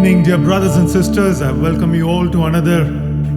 evening, dear brothers and sisters. I welcome you all to another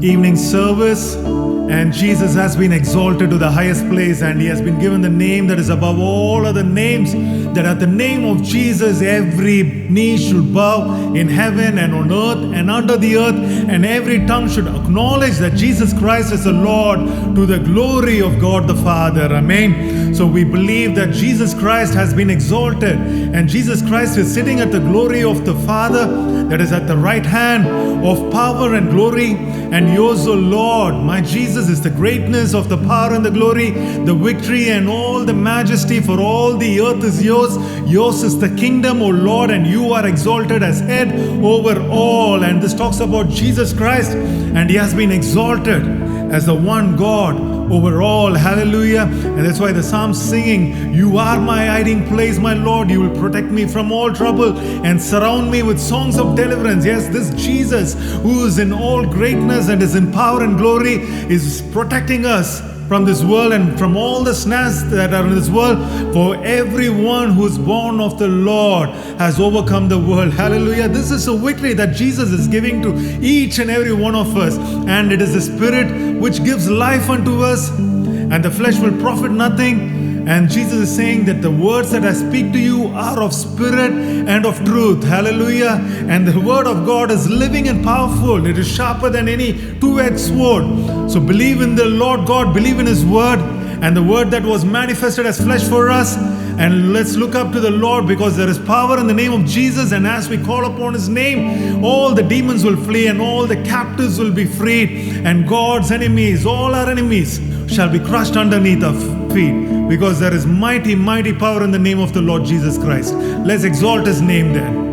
evening service. And Jesus has been exalted to the highest place, and He has been given the name that is above all other names, that at the name of Jesus every knee should bow in heaven and on earth and under the earth, and every tongue should acknowledge that Jesus Christ is the Lord, to the glory of God the Father. Amen. So we believe that Jesus Christ has been exalted, and Jesus Christ is sitting at the glory of the Father, that is at the right hand of power and glory. And yours, O Lord, my Jesus, is the greatness of the power and the glory, the victory and all the majesty, for all the earth is yours. Yours is the kingdom, O Lord, and you are exalted as head over all. And this talks about Jesus Christ, and He has been exalted as the one God over all. Hallelujah. And that's why the psalm's singing, you are my hiding place, my Lord. You will protect me from all trouble and surround me with songs of deliverance. Yes, this Jesus, who is in all greatness and is in power and glory, is protecting us from this world and from all the snares that are in this world. For everyone who is born of the Lord has overcome the world. Hallelujah. This is a victory that Jesus is giving to each and every one of us. And it is the Spirit which gives life unto us, and the flesh will profit nothing. And Jesus is saying that the words that I speak to you are of spirit and of truth. Hallelujah. And the word of God is living and powerful. It is sharper than any two-edged sword. So believe in the Lord God, believe in His word, and the word that was manifested as flesh for us. And let's look up to the Lord, because there is power in the name of Jesus. And as we call upon His name, all the demons will flee and all the captives will be freed. And God's enemies, all our enemies, shall be crushed underneath our feet, because there is mighty, mighty power in the name of the Lord Jesus Christ. Let's exalt His name then.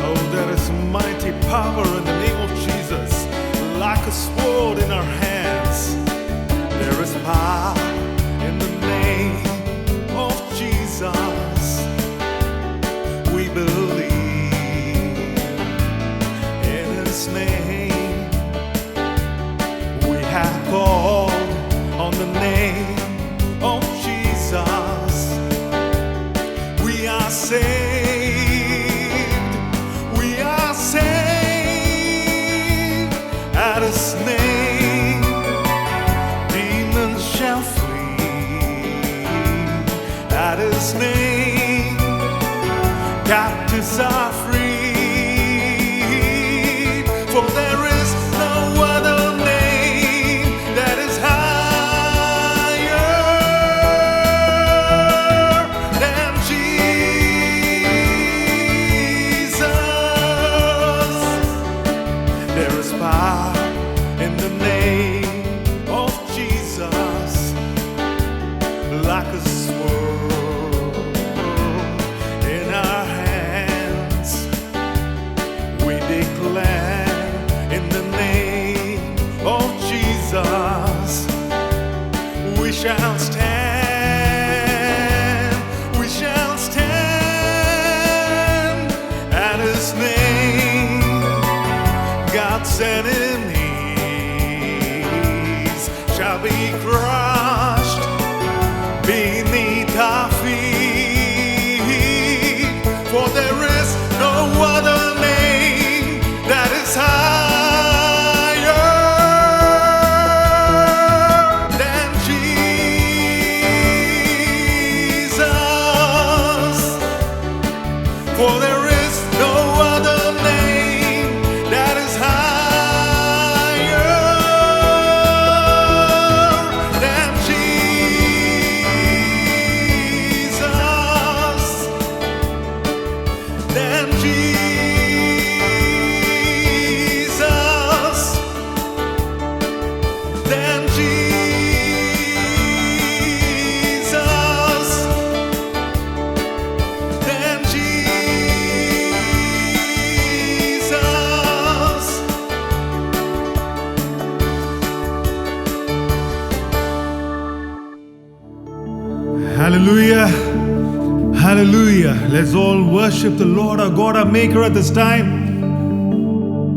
Oh, there is mighty power in the name of Jesus, like a sword in our hands. There is power in the name of Jesus. We believe in His name. We have called on the name of Jesus. We are saved. We are saved at His name. Demons shall flee at His name. Captives are freed, for there is no other name that is higher than Jesus. There is power in the name of Jesus, like a sword in our hands. We declare in the name of Jesus, we shall stand. We shall stand at His name. God's enemies shall be crushed beneath our feet, for there is no other name that is higher than Jesus. For there is no other name that is higher than Jesus. Than Jesus. Than Jesus. Than Jesus. Hallelujah. Hallelujah. Let's all worship the Lord our God, our Maker, at this time.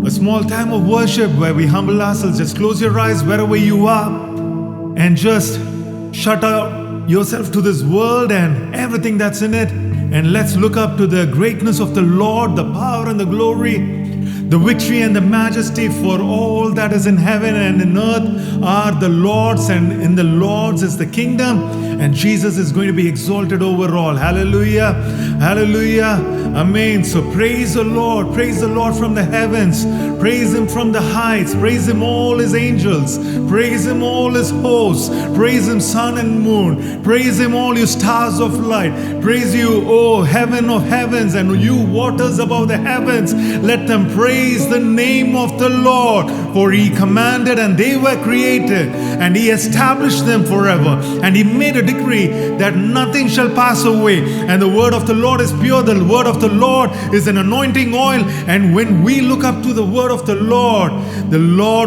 A small time of worship where we humble ourselves. Just close your eyes wherever you are and just shut out yourself to this world and everything that's in it. And let's look up to the greatness of the Lord, the power and the glory, the victory and the majesty. For all that is in heaven and in earth are the Lord's, and in the Lord's is the kingdom, and Jesus is going to be exalted over all. Hallelujah, hallelujah, amen. So praise the Lord from the heavens, praise Him from the heights, praise Him all His angels, praise Him all His hosts, praise Him sun and moon, praise Him all you stars of light, praise you, O heaven of heavens, and you waters above the heavens. Let them praise the name of the Lord, for He commanded and they were created, and He established them forever, and He made a decree that nothing shall pass away. And the word of the Lord is pure, the word of the Lord is an anointing oil, and when we look up to the word of the Lord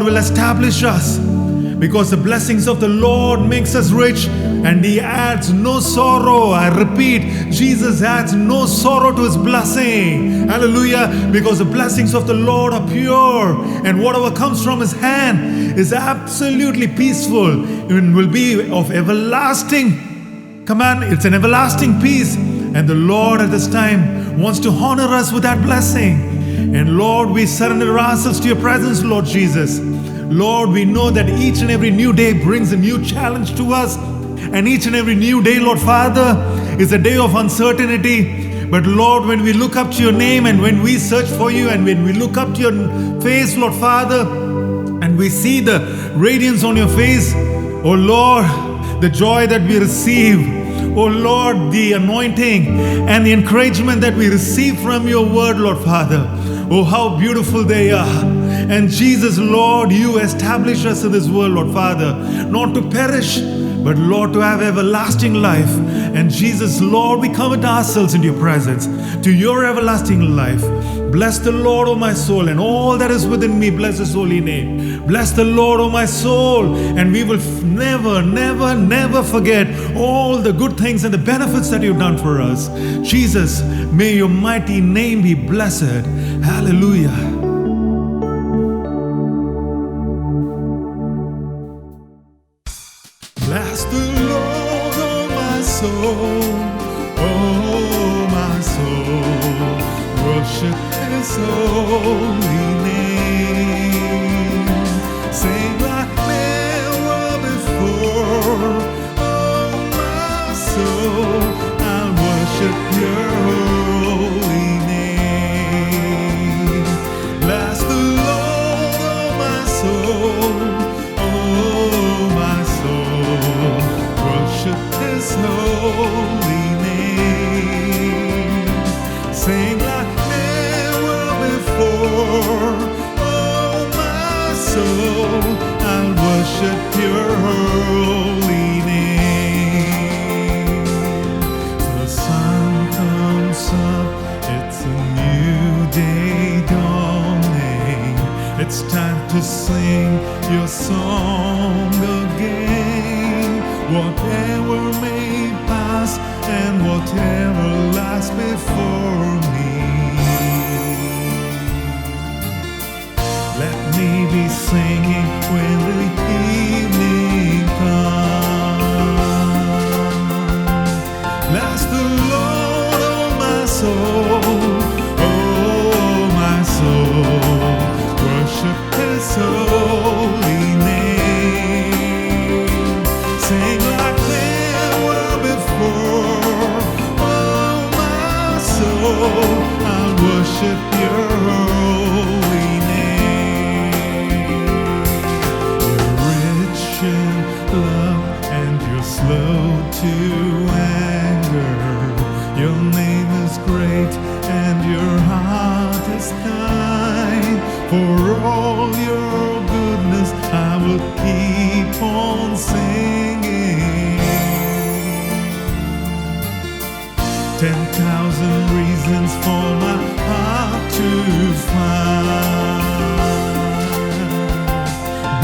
will establish us, because the blessings of the Lord makes us rich, and He adds no sorrow. I repeat, Jesus adds no sorrow to His blessing. Hallelujah. Because the blessings of the Lord are pure, and whatever comes from His hand is absolutely peaceful and will be of everlasting command. It's an everlasting peace, and the Lord at this time wants to honor us with that blessing. And Lord, we surrender ourselves to your presence, Lord Jesus. Lord, we know that each and every new day brings a new challenge to us. And each and every new day, Lord Father, is a day of uncertainty. But Lord, when we look up to your name, and when we search for you, and when we look up to your face, Lord Father, and we see the radiance on your face, oh Lord, the joy that we receive, oh Lord, the anointing and the encouragement that we receive from your word, Lord Father, oh how beautiful they are. And Jesus, Lord, you establish us in this world, Lord Father, not to perish, but Lord, to have everlasting life. And Jesus, Lord, we commit ourselves into your presence, to your everlasting life. Bless the Lord, O my soul, and all that is within me, bless His holy name. Bless the Lord, O my soul, and we will never, never, never forget all the good things and the benefits that you've done for us. Jesus, may your mighty name be blessed. Hallelujah. Bless the Lord, oh my soul, oh my soul, worship His holy name. Sing like never before, oh my soul, I'll worship your holy name. Bless the Lord, oh my soul, worship His holy name. Sing like never before, oh my soul, I'll worship your holy name. The sun comes up, it's a new day dawning. It's time to sing your song again. Whatever may pass and whatever lies before me, let me be singing when the evening comes. Bless the Lord, oh my soul, oh my soul, worship His holy name. Sing like never before, oh my soul, I'll worship your holy name. You're rich in love and you're slow to anger. Your name is great and your heart is kind. For all your goodness I will keep on singing. 10,000 reasons for my heart to find.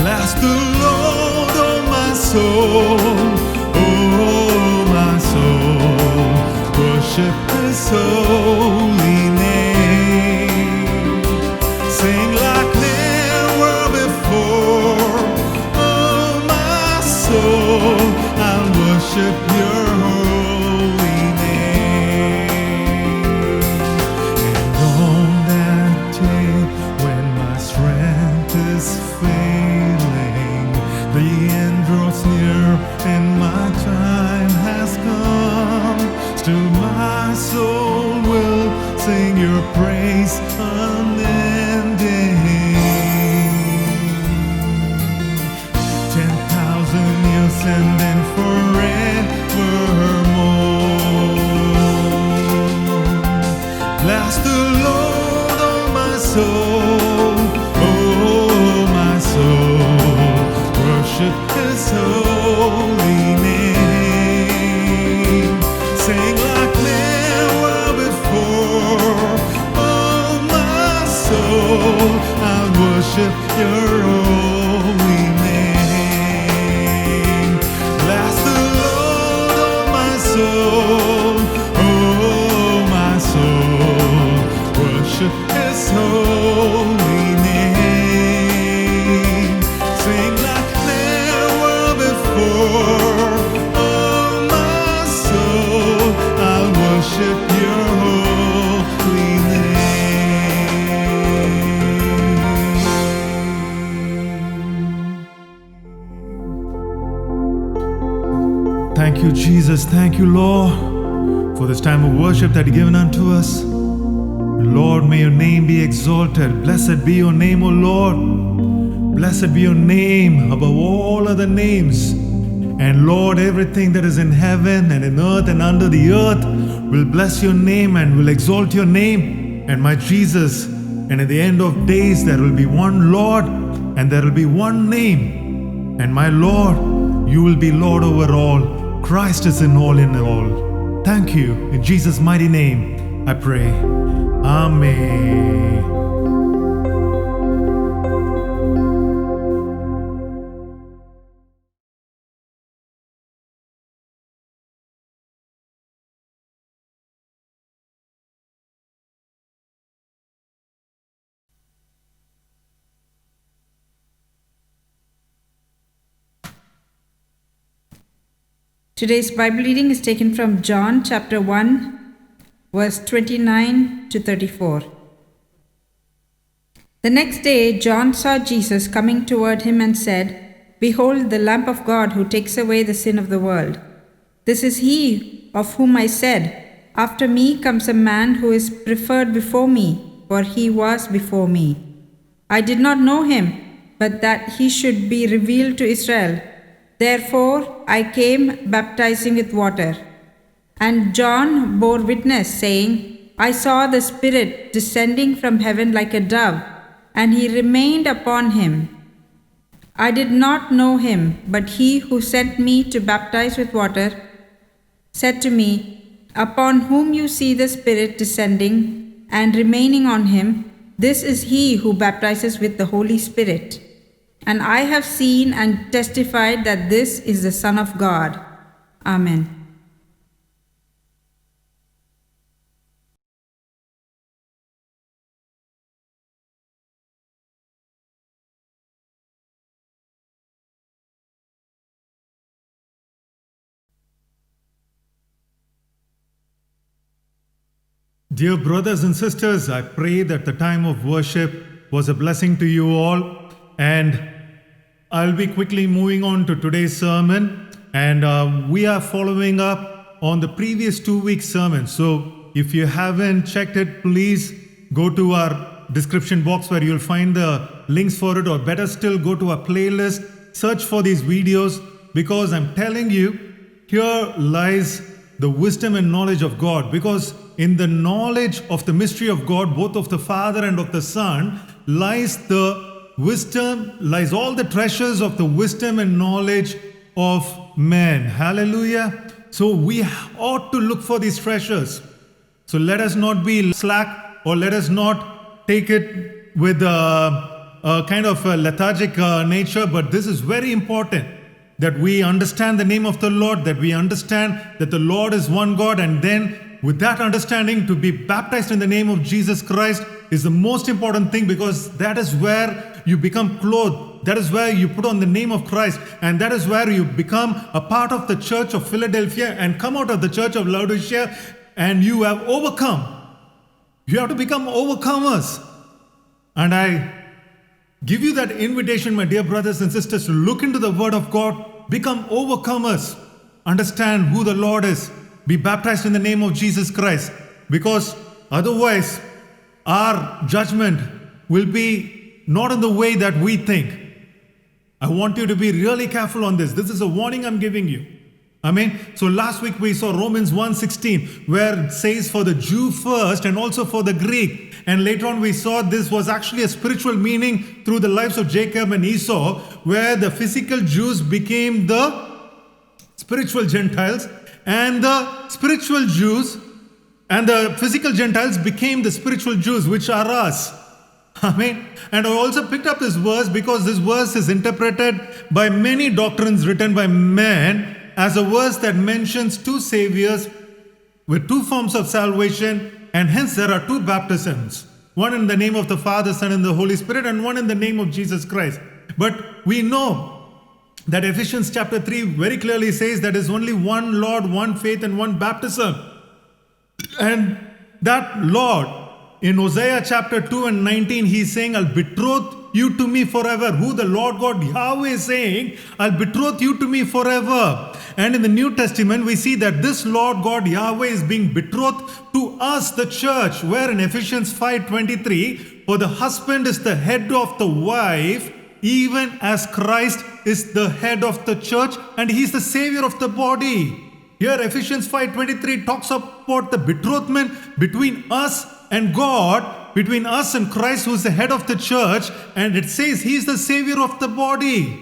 Bless the Lord, oh my soul, oh my soul, worship His holy name. Sing like Thank you, Jesus. Thank you, Lord, for this time of worship that you've given unto us. Lord, may your name be exalted. Blessed be your name, O Lord. Blessed be your name above all other names. And Lord, everything that is in heaven and in earth and under the earth will bless your name and will exalt your name. And my Jesus, and at the end of days there will be one Lord and there will be one name. And my Lord, you will be Lord over all. Christ is in all. Thank you. In Jesus' mighty name, I pray. Amen. Today's Bible reading is taken from John chapter 1, verse 29 to 34. The next day, John saw Jesus coming toward him and said, "Behold, the Lamb of God who takes away the sin of the world. This is he of whom I said, 'After me comes a man who is preferred before me, for he was before me.' I did not know him, but that he should be revealed to Israel. Therefore I came baptizing with water. And John bore witness, saying, 'I saw the Spirit descending from heaven like a dove, and he remained upon him. I did not know him, but he who sent me to baptize with water said to me, Upon whom you see the Spirit descending and remaining on him, this is he who baptizes with the Holy Spirit. And I have seen and testified that this is the Son of God.'" Amen. Dear brothers and sisters, I pray that the time of worship was a blessing to you all. And I'll be quickly moving on to today's sermon. And we are following up on the previous 2 weeks' sermon. So if you haven't checked it, please go to our description box where you'll find the links for it. Or better still, go to our playlist, search for these videos, because I'm telling you, here lies the wisdom and knowledge of God. Because in the knowledge of the mystery of God, both of the Father and of the Son, lies the wisdom, lies all the treasures of the wisdom and knowledge of men. Hallelujah. So we ought to look for these treasures. So let us not be slack, or let us not take it with a kind of a lethargic nature, but this is very important, that we understand the name of the Lord, that we understand that the Lord is one God, and then with that understanding, to be baptized in the name of Jesus Christ is the most important thing, because that is where you become clothed. That is where you put on the name of Christ, and that is where you become a part of the church of Philadelphia and come out of the church of Laodicea, and you have overcome. You have to become overcomers. And I give you that invitation, my dear brothers and sisters, to look into the Word of God, become overcomers, understand who the Lord is, be baptized in the name of Jesus Christ, because otherwise our judgment will be not in the way that we think. I want you to be really careful on this. This is a warning I'm giving you. Amen. So last week we saw Romans 1:16, where it says for the Jew first and also for the Greek. And later on we saw this was actually a spiritual meaning through the lives of Jacob and Esau, where the physical Jews became the spiritual Gentiles, and the spiritual Jews and the physical Gentiles became the spiritual Jews, which are us. Amen. And I also picked up this verse because this verse is interpreted by many doctrines written by men as a verse that mentions two saviors with two forms of salvation, and hence there are two baptisms, one in the name of the Father, Son, and the Holy Spirit, and one in the name of Jesus Christ. But we know that Ephesians chapter 3 very clearly says that there is only one Lord, one faith, and one baptism. And that Lord, in Hosea chapter 2 and 19, he's saying, I'll betroth you to me forever. Who the Lord God Yahweh is saying, I'll betroth you to me forever. And in the New Testament, we see that this Lord God Yahweh is being betrothed to us, the church, where in Ephesians 5:23, for the husband is the head of the wife, even as Christ is the head of the church, and he's the savior of the body. Here Ephesians 5:23 talks about the betrothment between us and God, between us and Christ, who is the head of the church, and it says he is the savior of the body.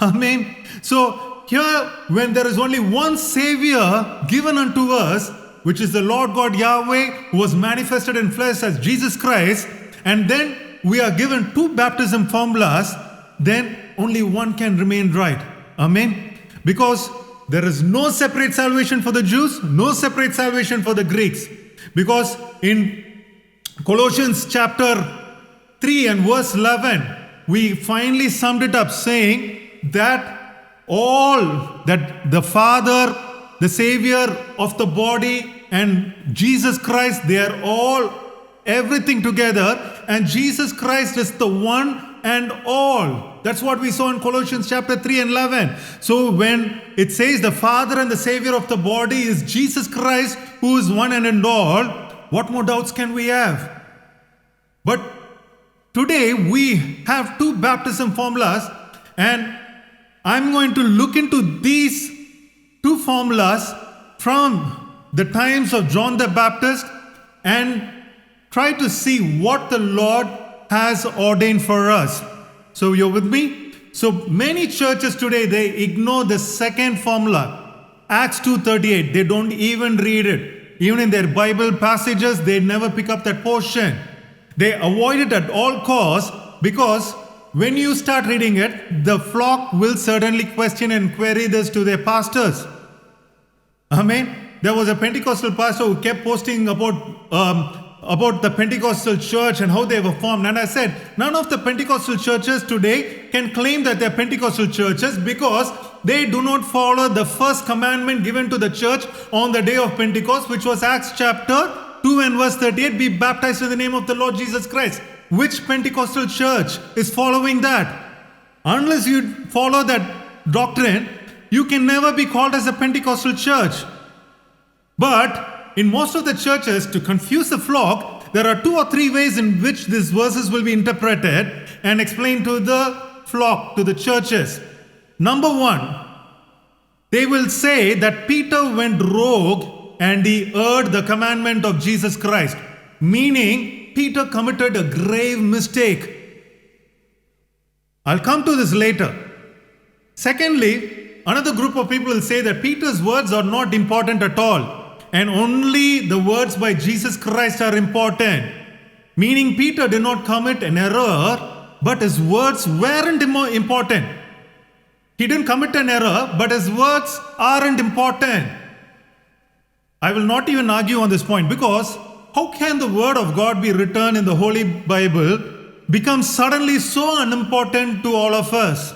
Amen. So here, when there is only one savior given unto us, which is the Lord God Yahweh, who was manifested in flesh as Jesus Christ, and then we are given two baptism formulas, then only one can remain right. Amen. Because there is no separate salvation for the Jews, no separate salvation for the Greeks. Because in Colossians chapter 3 and verse 11, we finally summed it up saying that all, that the Father, the Savior of the body, and Jesus Christ, they are all everything together, and Jesus Christ is the one and all. That's what we saw in Colossians chapter 3 and 11. So when it says the Father and the Savior of the body is Jesus Christ, who is one and all, what more doubts can we have? But today we have two baptism formulas, and I'm going to look into these two formulas from the times of John the Baptist and try to see what the Lord has ordained for us. So you're with me? So many churches today, they ignore the second formula, Acts 2:38. They don't even read it. Even in their Bible passages, they never pick up that portion. They avoid it at all costs, because when you start reading it, the flock will certainly question and query this to their pastors. Amen. There was a Pentecostal pastor who kept posting about the Pentecostal church and how they were formed. And I said, none of the Pentecostal churches today can claim that they're Pentecostal churches, because they do not follow the first commandment given to the church on the day of Pentecost, which was Acts chapter 2 and verse 38, be baptized in the name of the Lord Jesus Christ. Which Pentecostal church is following that? Unless you follow that doctrine, you can never be called as a Pentecostal church. But in most of the churches, to confuse the flock, there are 2 or 3 ways in which these verses will be interpreted and explained to the flock, to the churches. Number 1, they will say that Peter went rogue and he erred the commandment of Jesus Christ, meaning Peter committed a grave mistake. I'll come to this later. Secondly, another group of people will say that Peter's words are not important at all, and only the words by Jesus Christ are important. Meaning Peter did not commit an error, but his words weren't important. He didn't commit an error, but his words aren't important. I will not even argue on this point, because how can the word of God be written in the Holy Bible become suddenly so unimportant to all of us?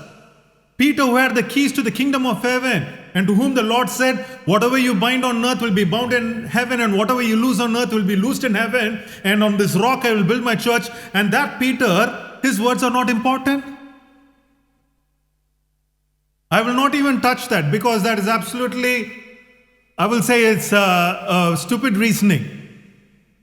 Peter, who had the keys to the kingdom of heaven, and to whom the Lord said, whatever you bind on earth will be bound in heaven, and whatever you loose on earth will be loosed in heaven, and on this rock I will build my church. And that Peter, his words are not important. I will not even touch that, because that is absolutely, I will say it's a stupid reasoning.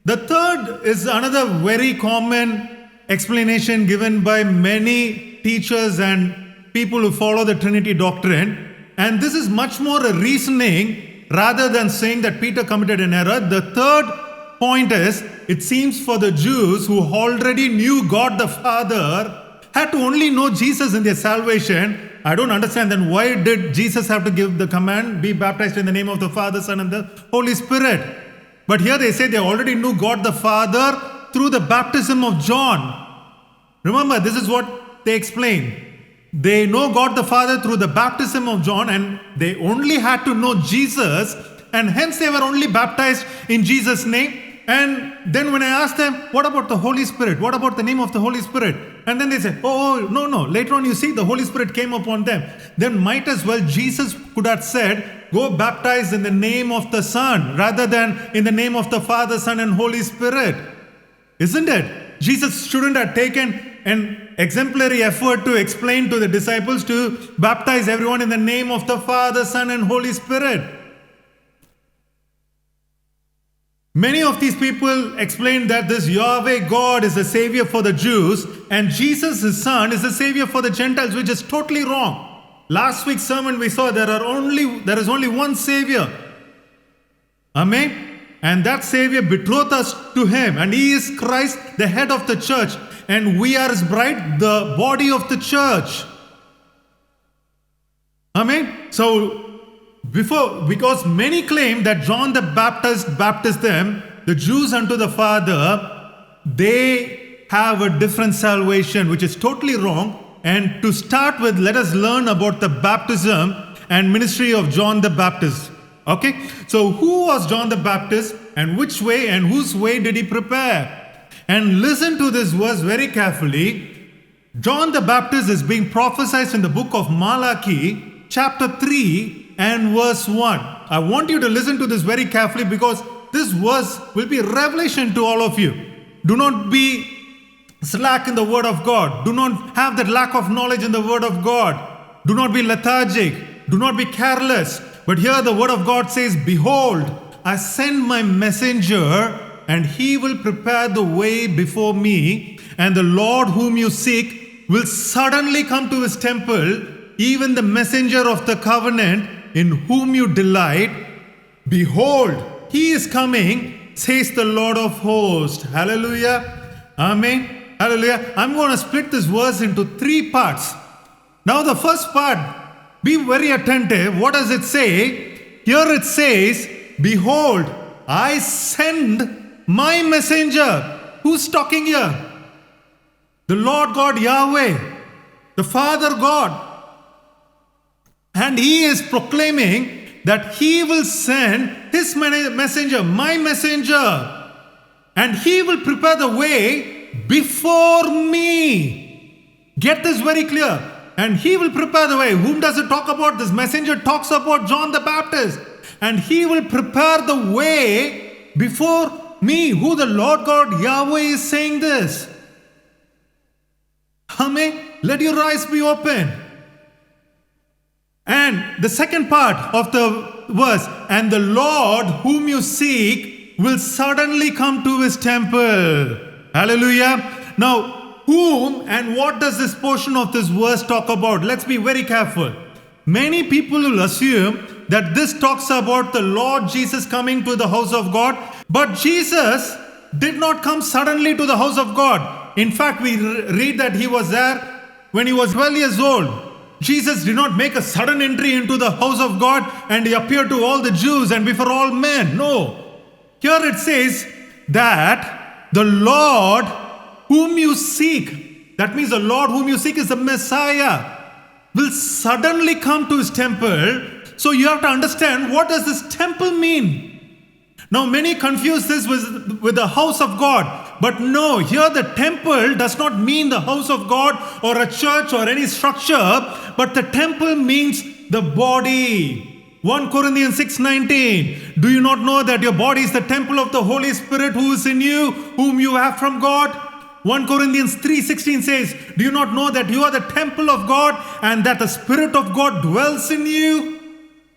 The third is another very common explanation given by many teachers and people who follow the Trinity doctrine. And this is much more a reasoning rather than saying that Peter committed an error. The third point is, it seems for the Jews who already knew God the Father, had to only know Jesus in their salvation. I don't understand then why did Jesus have to give the command, be baptized in the name of the Father, Son, and the Holy Spirit? But here they say they already knew God the Father through the baptism of John. Remember, this is what they explain. They know God the Father through the baptism of John, and they only had to know Jesus, and hence they were only baptized in Jesus' name. And then when I asked them, what about the Holy Spirit? What about the name of the Holy Spirit? And then they said, no. Later on you see the Holy Spirit came upon them. Then might as well Jesus could have said, go baptize in the name of the Son, rather than in the name of the Father, Son, and Holy Spirit. Isn't it? Jesus shouldn't have taken an exemplary effort to explain to the disciples to baptize everyone in the name of the Father, Son, and Holy Spirit. Many of these people explained that this Yahweh God is the savior for the Jews and Jesus, his son, is the savior for the Gentiles, which is totally wrong. Last week's sermon we saw there is only one savior. Amen. And that savior betrothed us to him, and he is Christ, the head of the church, and we are his bride, the body of the church. Amen. So because many claim that John the Baptist baptized them, the Jews unto the Father, they have a different salvation, which is totally wrong. And to start with, let us learn about the baptism and ministry of John the Baptist. Okay, so who was John the Baptist, and which way and whose way did he prepare? And listen to this verse very carefully. John the Baptist is being prophesied in the book of Malachi, chapter 3 and verse 1. I want you to listen to this very carefully, because this verse will be a revelation to all of you. Do not be slack in the word of God. Do not have that lack of knowledge in the word of God. Do not be lethargic. Do not be careless. But here the word of God says, behold, I send my messenger, and he will prepare the way before me, and the Lord whom you seek will suddenly come to his temple, even the messenger of the covenant in whom you delight. Behold, he is coming, says the Lord of hosts. Hallelujah. Amen. Hallelujah. I'm going to split this verse into 3 parts. Now the first part, be very attentive. What does it say? Here it says, behold, I send my messenger. Who's talking here? The Lord God Yahweh, the Father God. And he is proclaiming that he will send his messenger, my messenger, and he will prepare the way before me. Get this very clear. And he will prepare the way. Whom does it talk about? This messenger talks about John the Baptist. And he will prepare the way before me. Who? The Lord God Yahweh is saying this. Amen. Let your eyes be open. And the second part of the verse, and the Lord whom you seek will suddenly come to his temple. Hallelujah. Now, whom and what does this portion of this verse talk about? Let's be very careful. Many people will assume that this talks about the Lord Jesus coming to the house of God. But Jesus did not come suddenly to the house of God. In fact, we read that he was there when he was 12 years old. Jesus did not make a sudden entry into the house of God and he appeared to all the Jews and before all men. No. Here it says that the Lord whom you seek, that means the Lord whom you seek is the Messiah, will suddenly come to his temple. So you have to understand, what does this temple mean? Now many confuse this with the house of God. But no, here the temple does not mean the house of God or a church or any structure, but the temple means the body. 1 Corinthians 6:19. Do you not know that your body is the temple of the Holy Spirit who is in you, whom you have from God? 1 Corinthians 3:16 says, do you not know that you are the temple of God and that the Spirit of God dwells in you?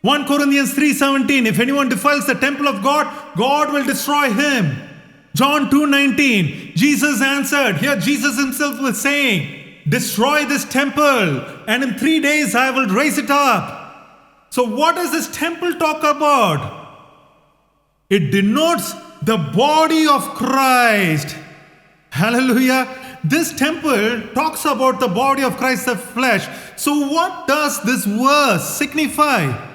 1 Corinthians 3:17, if anyone defiles the temple of God, God will destroy him. John 2:19, Jesus answered. Here Jesus himself was saying, destroy this temple and in 3 days I will raise it up. So what does this temple talk about? It denotes the body of Christ. Hallelujah. This temple talks about the body of Christ, the flesh. So what does this verse signify?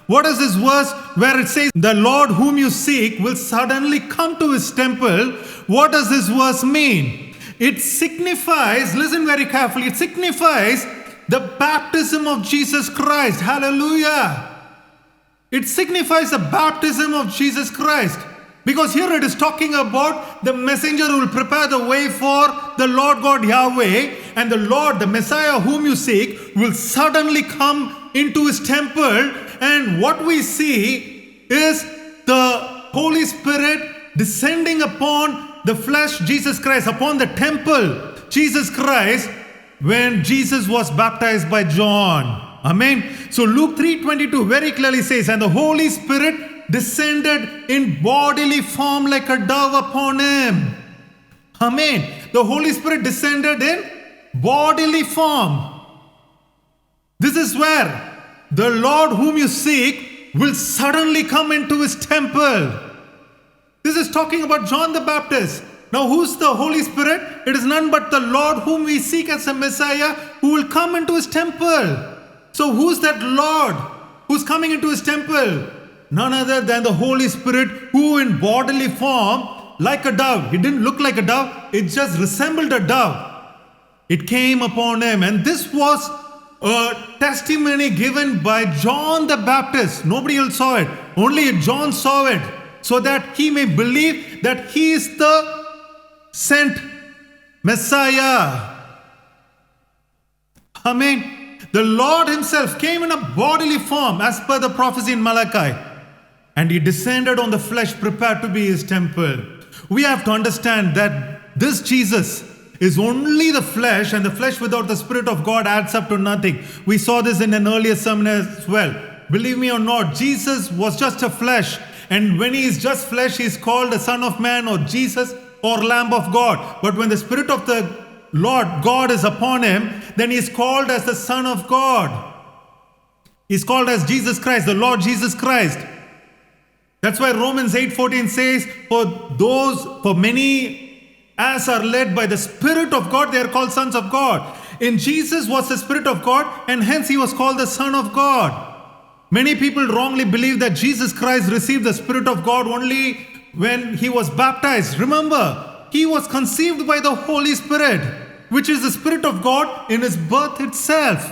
What is this verse where it says, the Lord whom you seek will suddenly come to his temple? What does this verse mean? It signifies, listen very carefully, it signifies the baptism of Jesus Christ. Hallelujah. It signifies the baptism of Jesus Christ. Because here it is talking about the messenger who will prepare the way for the Lord God Yahweh, and the Lord, the Messiah whom you seek, will suddenly come into his temple. And what we see is the Holy Spirit descending upon the flesh, Jesus Christ, upon the temple. Jesus Christ when Jesus was baptized by John. Amen. So Luke 3:22 very clearly says, and the Holy Spirit descended in bodily form like a dove upon him. Amen. The Holy Spirit descended in bodily form. This is where the Lord whom you seek will suddenly come into his temple. This is talking about John the Baptist. Now, who's the Holy Spirit? It is none but the Lord whom we seek as a Messiah who will come into his temple. So, who's that Lord who's coming into his temple? None other than the Holy Spirit, who in bodily form, like a dove. It didn't look like a dove, it just resembled a dove. It came upon him, and this was a testimony given by John the Baptist. Nobody else saw it, only John saw it, so that he may believe that he is the sent Messiah. Amen. The Lord himself came in a bodily form as per the prophecy in Malachi, and he descended on the flesh prepared to be his temple. We have to understand that this Jesus is only the flesh, and the flesh without the Spirit of God adds up to nothing. We saw this in an earlier sermon as well. Believe me or not, Jesus was just a flesh, and when he is just flesh, he is called the Son of Man or Jesus or Lamb of God. But when the Spirit of the Lord God is upon him, then he is called as the Son of God. He is called as Jesus Christ, the Lord Jesus Christ. That's why Romans 8:14 says, for many as are led by the Spirit of God, they are called sons of God. In Jesus was the Spirit of God, and hence he was called the Son of God. Many people wrongly believe that Jesus Christ received the Spirit of God only when he was baptized. Remember, he was conceived by the Holy Spirit, which is the Spirit of God in his birth itself.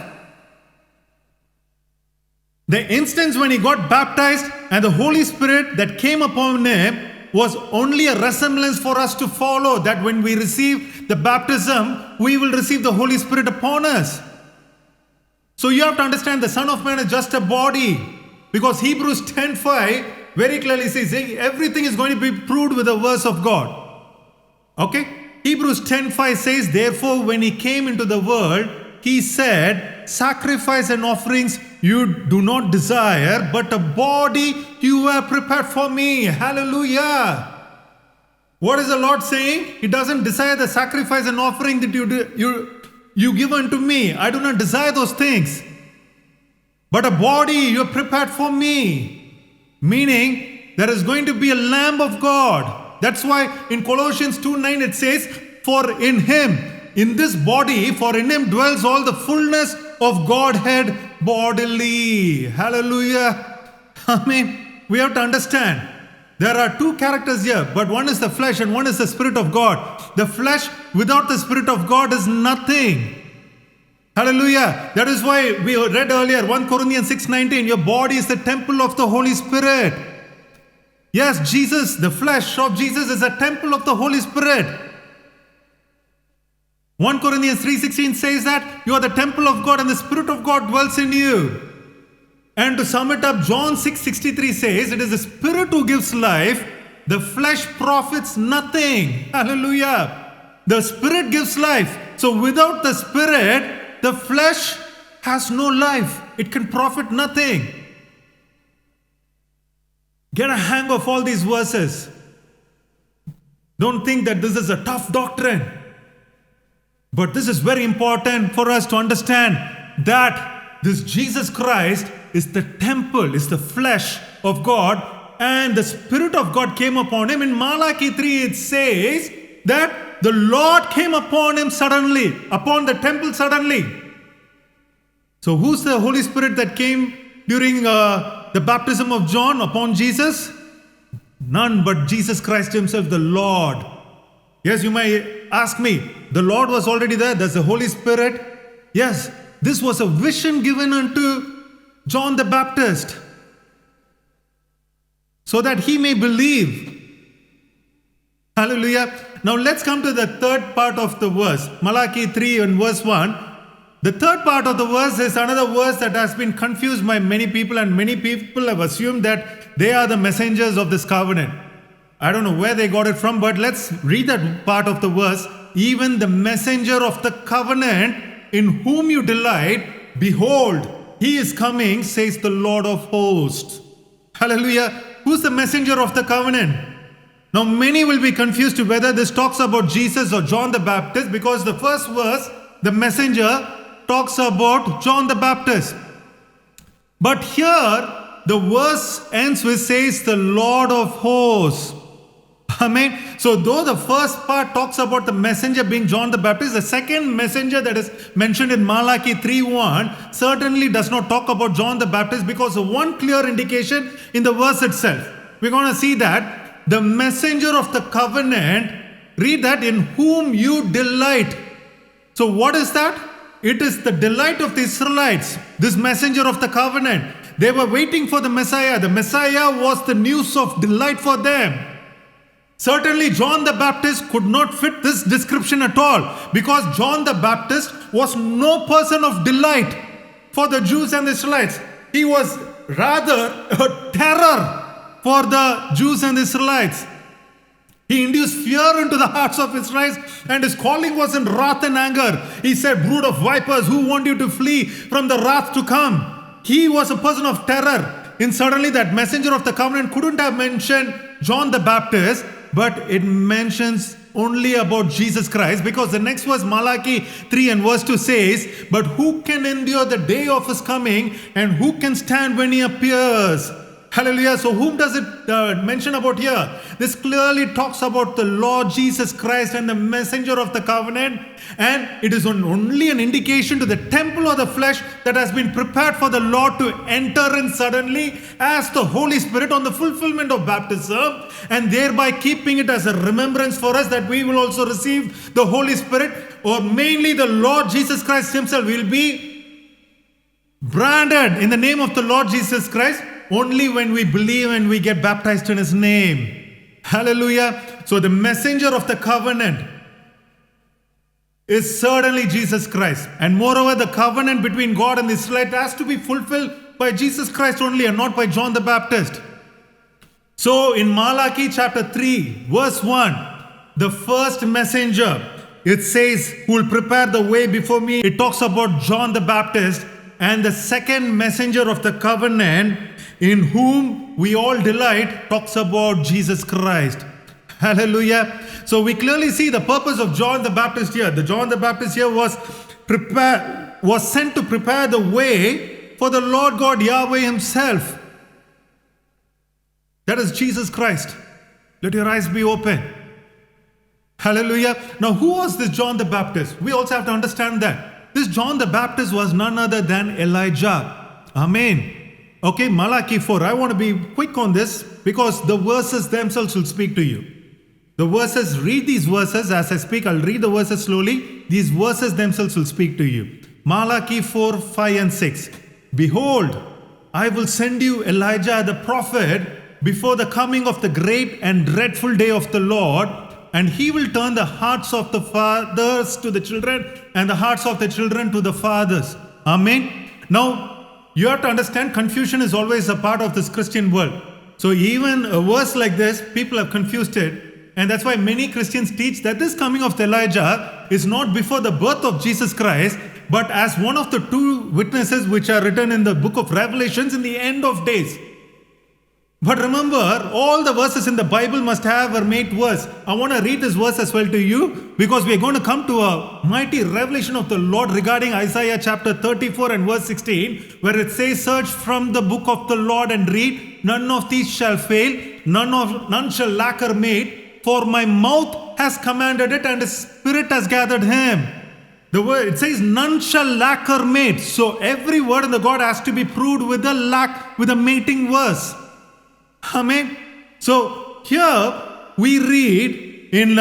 The instance when he got baptized and the Holy Spirit that came upon him was only a resemblance for us to follow, that when we receive the baptism, we will receive the Holy Spirit upon us. So you have to understand the Son of Man is just a body, because Hebrews 10:5 very clearly says everything is going to be proved with the verse of God. Okay? Hebrews 10:5 says, therefore when he came into the world, he said, sacrifice and offerings you do not desire, but a body you have prepared for me. Hallelujah. What is the Lord saying? He doesn't desire the sacrifice and offering that you give unto me. I do not desire those things. But a body you have prepared for me. Meaning, there is going to be a Lamb of God. That's why in Colossians 2:9 it says, for in him, in this body, for in him dwells all the fullness of Godhead bodily. Hallelujah. I mean, we have to understand, there are two characters here, but one is the flesh and one is the Spirit of God. The flesh without the Spirit of God is nothing. Hallelujah. That is why we read earlier, 1 Corinthians 6:19, your body is the temple of the Holy Spirit. Yes, Jesus, the flesh of Jesus is a temple of the Holy Spirit. 1 Corinthians 3:16 says that you are the temple of God and the Spirit of God dwells in you. And to sum it up, John 6:63 says, it is the Spirit who gives life, the flesh profits nothing. Hallelujah. The Spirit gives life. So without the Spirit, the flesh has no life. It can profit nothing. Get a hang of all these verses. Don't think that this is a tough doctrine. But this is very important for us to understand that this Jesus Christ is the temple, is the flesh of God, and the Spirit of God came upon him. In Malachi 3 it says that the Lord came upon him suddenly, upon the temple suddenly. So who's the Holy Spirit that came during the baptism of John upon Jesus? None but Jesus Christ himself, the Lord. Yes, you may ask me, the Lord was already there, there's the Holy Spirit. Yes, this was a vision given unto John the Baptist, so that he may believe. Hallelujah. Now let's come to the third part of the verse, Malachi 3 and verse 1. The third part of the verse is another verse that has been confused by many people, and many people have assumed that they are the messengers of this covenant. I don't know where they got it from, but let's read that part of the verse even the messenger of the covenant in whom you delight, behold, he is coming, says the Lord of hosts. Hallelujah. Who's the messenger of the covenant? Now many will be confused to whether this talks about Jesus or John the Baptist, because the first verse, the messenger, talks about John the Baptist. But here, the verse ends with says the Lord of hosts. Amen. So though the first part talks about the messenger being John the Baptist, the second messenger that is mentioned in Malachi 3:1 certainly does not talk about John the Baptist, because of one clear indication in the verse itself. We're going to see that the messenger of the covenant, read that, in whom you delight. So what is that? It is the delight of the Israelites, this messenger of the covenant. They were waiting for the Messiah. The Messiah was the news of delight for them. Certainly John the Baptist could not fit this description at all, because John the Baptist was no person of delight for the Jews and the Israelites. He was rather a terror for the Jews and the Israelites. He induced fear into the hearts of Israelites, and his calling was in wrath and anger. He said, brood of vipers, who want you to flee from the wrath to come? He was a person of terror. And certainly that messenger of the covenant couldn't have mentioned John the Baptist, but it mentions only about Jesus Christ, because the next verse, Malachi 3 and verse 2 says, but who can endure the day of his coming, and who can stand when he appears? Hallelujah. So whom does it mention about here? This clearly talks about the Lord Jesus Christ and the messenger of the covenant, and it is only an indication to the temple of the flesh that has been prepared for the Lord to enter in suddenly as the Holy Spirit on the fulfillment of baptism, and thereby keeping it as a remembrance for us that we will also receive the Holy Spirit, or mainly the Lord Jesus Christ himself will be branded in the name of the Lord Jesus Christ only when we believe and we get baptized in his name. Hallelujah. So the messenger of the covenant is certainly Jesus Christ. And moreover, the covenant between God and Israel has to be fulfilled by Jesus Christ only, and not by John the Baptist. So in Malachi chapter 3 verse 1, the first messenger, it says, who will prepare the way before me. It talks about John the Baptist. And the second messenger of the covenant, in whom we all delight, talks about Jesus Christ. Hallelujah. So we clearly see the purpose of John the Baptist here. The John the Baptist here was sent to prepare the way for the Lord God Yahweh himself. That is Jesus Christ. Let your eyes be open. Hallelujah. Now who was this John the Baptist? We also have to understand that this John the Baptist was none other than Elijah. Amen. Okay, Malachi 4. I want to be quick on this because the verses themselves will speak to you. The verses, read these verses as I speak. I'll read the verses slowly. These verses themselves will speak to you. Malachi 4, 5 and 6. Behold, I will send you Elijah the prophet before the coming of the great and dreadful day of the Lord, and he will turn the hearts of the fathers to the children and the hearts of the children to the fathers. Amen. Now, you have to understand, confusion is always a part of this Christian world. So even a verse like this, people have confused it. And that's why many Christians teach that this coming of Elijah is not before the birth of Jesus Christ, but as one of the two witnesses which are written in the book of Revelations in the end of days. But remember, all the verses in the Bible must have a made verse. I want to read this verse as well to you, because we are going to come to a mighty revelation of the Lord regarding Isaiah chapter 34 and verse 16, where it says, search from the book of the Lord and read, none of these shall fail, none shall lack or made, for my mouth has commanded it and his spirit has gathered him. The word, it says, none shall lack or mate. So every word in the God has to be proved with a mating verse. Amen. So here we read in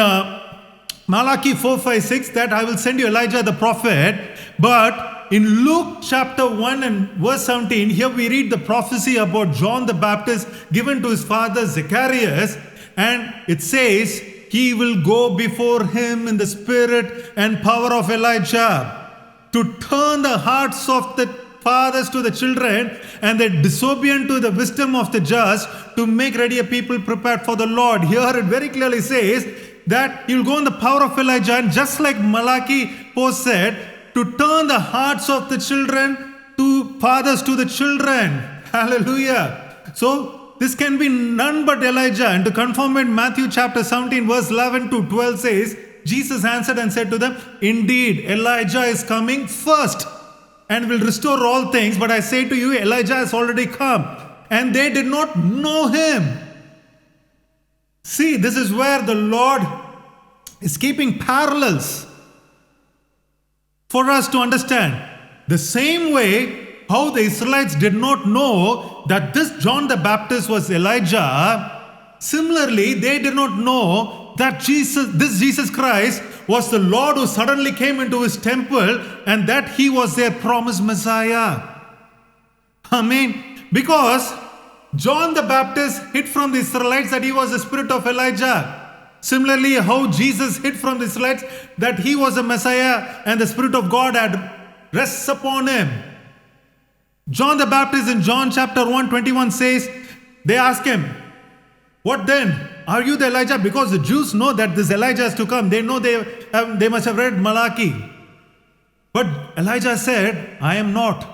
Malachi 4, 5, 6 that I will send you Elijah the prophet. But in Luke chapter 1 and verse 17, here we read the prophecy about John the Baptist given to his father Zacharias. And it says, he will go before him in the spirit and power of Elijah to turn the hearts of the fathers to the children and the disobedient to the wisdom of the just, to make ready a people prepared for the Lord. Here it very clearly says, that you'll go in the power of Elijah, and just like Malachi post said, to turn the hearts of the children to fathers to the children. Hallelujah. So this can be none but Elijah. And to confirm it, Matthew chapter 17 verse 11 to 12 says, Jesus answered and said to them, indeed, Elijah is coming first and will restore all things. But I say to you, Elijah has already come, and they did not know him. See, this is where the Lord is keeping parallels for us to understand. The same way how the Israelites did not know that this John the Baptist was Elijah, similarly, they did not know that this Jesus Christ was the Lord who suddenly came into his temple, and that he was their promised Messiah. Amen. Because John the Baptist hid from the Israelites that he was the spirit of Elijah. Similarly, how Jesus hid from the Israelites that he was a Messiah and the Spirit of God had rests upon him. John the Baptist in John chapter 1:21 says, they ask him, what then? Are you the Elijah? Because the Jews know that this Elijah has to come. They know they must have read Malachi. But Elijah said, I am not.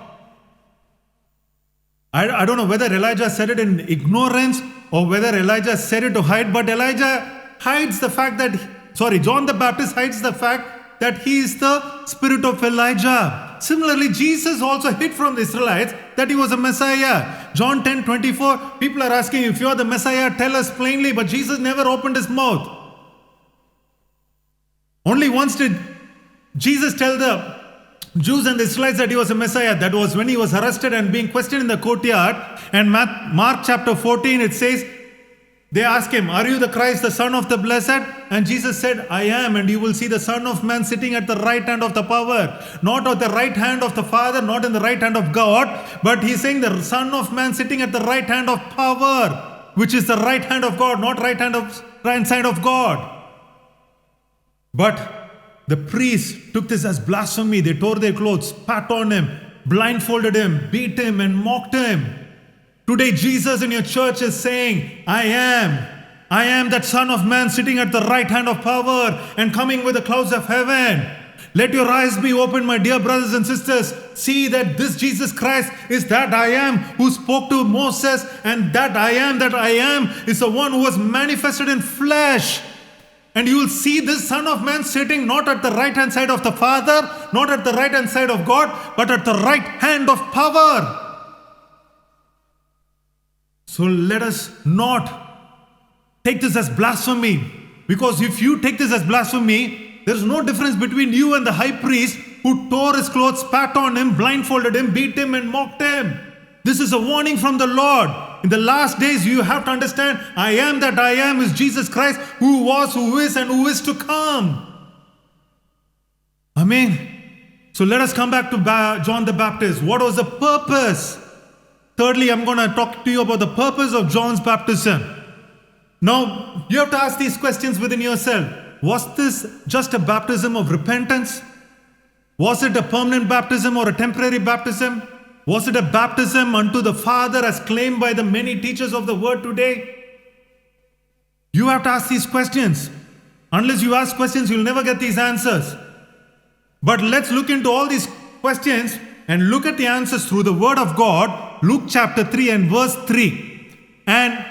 I don't know whether Elijah said it in ignorance or whether Elijah said it to hide, but Elijah hides the fact that, John the Baptist hides the fact that he is the spirit of Elijah. Similarly, Jesus also hid from the Israelites that he was a Messiah. John 10:24, people are asking, if you are the Messiah, tell us plainly, but Jesus never opened his mouth. Only once did Jesus tell the Jews and the Israelites that he was a Messiah. That was when he was arrested and being questioned in the courtyard. And Mark chapter 14, it says, they ask him, are you the Christ, the Son of the Blessed? And Jesus said, I am, and you will see the Son of Man sitting at the right hand of the power. Not at the right hand of the Father, not in the right hand of God, but he's saying the Son of Man sitting at the right hand of power, which is the right hand of God, not right side of God. But the priests took this as blasphemy. They tore their clothes, spat on him, blindfolded him, beat him, and mocked him. Today, Jesus in your church is saying, I am that Son of Man sitting at the right hand of power and coming with the clouds of heaven. Let your eyes be open, my dear brothers and sisters. See that this Jesus Christ is that I am who spoke to Moses, and that I am is the one who was manifested in flesh. And you will see this Son of Man sitting not at the right hand side of the Father, not at the right hand side of God, but at the right hand of power. So let us not take this as blasphemy. Because if you take this as blasphemy, there is no difference between you and the high priest who tore his clothes, spat on him, blindfolded him, beat him, and mocked him. This is a warning from the Lord. In the last days, you have to understand, I am that I am is Jesus Christ, who was, who is, and who is to come. Amen. So let us come back to John the Baptist. What was the purpose? Thirdly, I'm going to talk to you about the purpose of John's baptism. Now, you have to ask these questions within yourself. Was this just a baptism of repentance? Was it a permanent baptism or a temporary baptism? Was it a baptism unto the Father as claimed by the many teachers of the word today? You have to ask these questions. Unless you ask questions, you'll never get these answers. But let's look into all these questions and look at the answers through the word of God. Luke chapter 3 and verse 3. And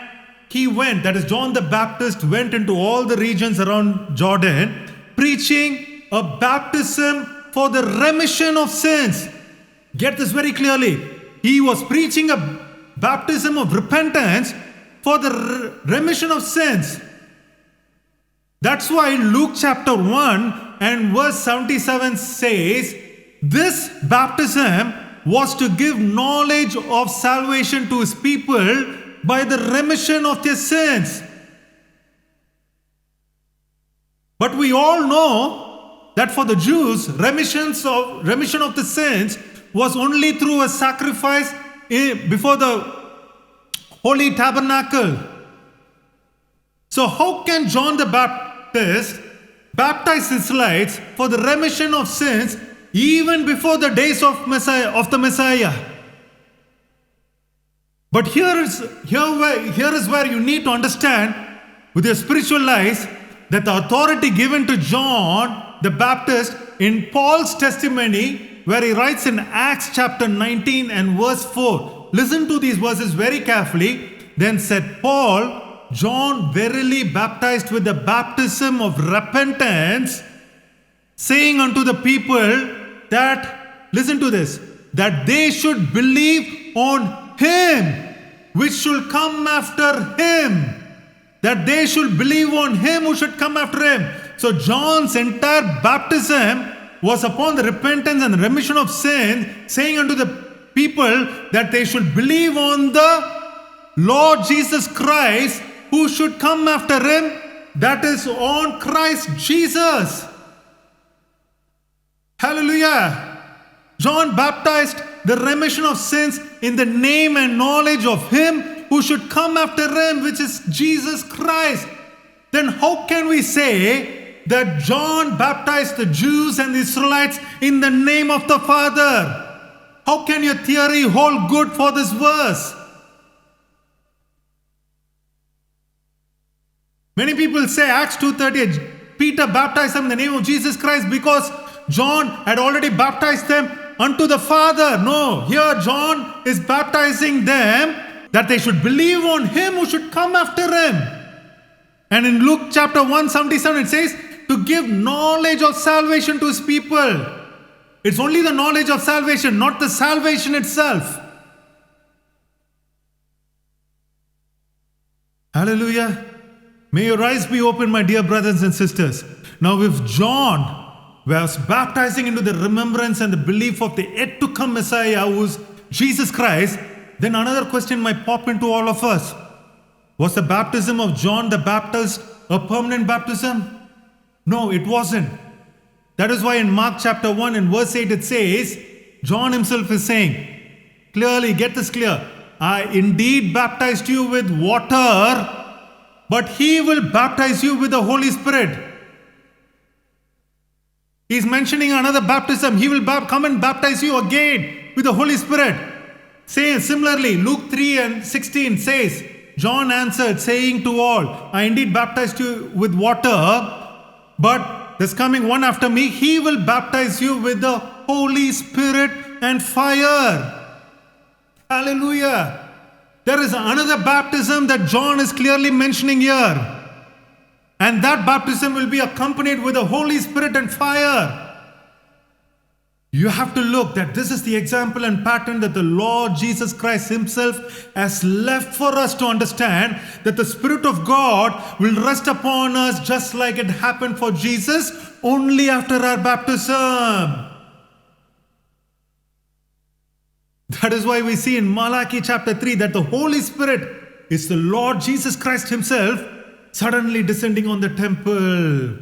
he went, that is John the Baptist, went into all the regions around Jordan, preaching a baptism for the remission of sins. Get this very clearly. He was preaching a baptism of repentance for the remission of sins. That's why Luke chapter 1 and verse 77 says, this baptism was to give knowledge of salvation to his people by the remission of their sins. But we all know that for the Jews, remission of the sins was only through a sacrifice before the Holy Tabernacle. So how can John the Baptist baptize Israelites for the remission of sins even before the days of the Messiah? But here is where you need to understand with your spiritual eyes that the authority given to John the Baptist in Paul's testimony, where he writes in Acts chapter 19 and verse 4. Listen to these verses very carefully. Then said Paul, John verily baptized with the baptism of repentance, saying unto the people that, listen to this, that they should believe on him which should come after him. That they should believe on him who should come after him. So John's entire baptism was upon the repentance and remission of sin, saying unto the people that they should believe on the Lord Jesus Christ who should come after him, that is on Christ Jesus. Hallelujah. John baptized the remission of sins in the name and knowledge of him who should come after him, which is Jesus Christ. Then how can we say that John baptized the Jews and the Israelites in the name of the Father? How can your theory hold good for this verse? Many people say Acts 2:30, Peter baptized them in the name of Jesus Christ because John had already baptized them unto the Father. No, here John is baptizing them that they should believe on him who should come after him. And in Luke chapter 1:77 it says, to give knowledge of salvation to his people. It's only the knowledge of salvation, not the salvation itself. Hallelujah. May your eyes be open, my dear brothers and sisters. Now if John was baptizing into the remembrance and the belief of the yet to come Messiah, who is Jesus Christ, then another question might pop into all of us. Was the baptism of John the Baptist a permanent baptism? No, it wasn't. That is why in Mark chapter 1 and verse 8 it says, John himself is saying, clearly, get this clear, I indeed baptized you with water, but he will baptize you with the Holy Spirit. He's mentioning another baptism. He will come and baptize you again with the Holy Spirit. Similarly, Luke 3:16 says, John answered, saying to all, I indeed baptized you with water, but there's coming one after me. He will baptize you with the Holy Spirit and fire. Hallelujah. There is another baptism that John is clearly mentioning here. And that baptism will be accompanied with the Holy Spirit and fire. You have to look that this is the example and pattern that the Lord Jesus Christ himself has left for us to understand that the Spirit of God will rest upon us just like it happened for Jesus only after our baptism. That is why we see in Malachi chapter 3 that the Holy Spirit is the Lord Jesus Christ himself suddenly descending on the temple.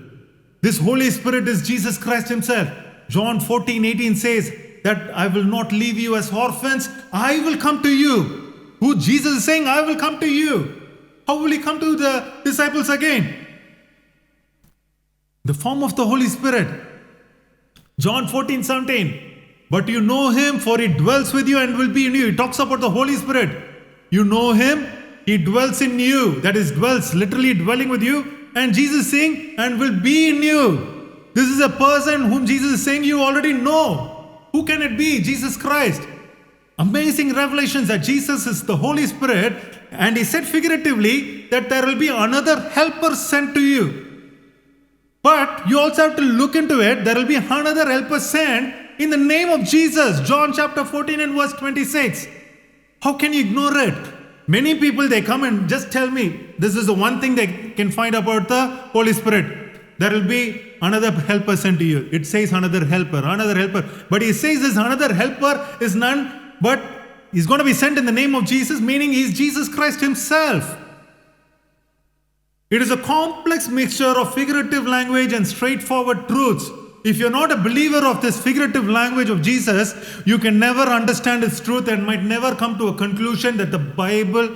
This Holy Spirit is Jesus Christ himself. John 14:18 says that I will not leave you as orphans, I will come to you. Who Jesus is saying, I will come to you. How will he come to the disciples again? The form of the Holy Spirit. John 14:17. But you know him, for he dwells with you and will be in you. He talks about the Holy Spirit. You know him, he dwells in you. That is, dwells, literally dwelling with you. And Jesus is saying, and will be in you. This is a person whom Jesus is saying you already know. Who can it be? Jesus Christ. Amazing revelations that Jesus is the Holy Spirit. And he said figuratively that there will be another helper sent to you. But you also have to look into it. There will be another helper sent in the name of Jesus. John chapter 14 and verse 26. How can you ignore it? Many people, they come and just tell me, this is the one thing they can find about the Holy Spirit. There will be another helper sent to you. It says another helper. But he says this another helper is none, but he's going to be sent in the name of Jesus, meaning he's Jesus Christ himself. It is a complex mixture of figurative language and straightforward truths. If you're not a believer of this figurative language of Jesus, you can never understand its truth and might never come to a conclusion that the Bible,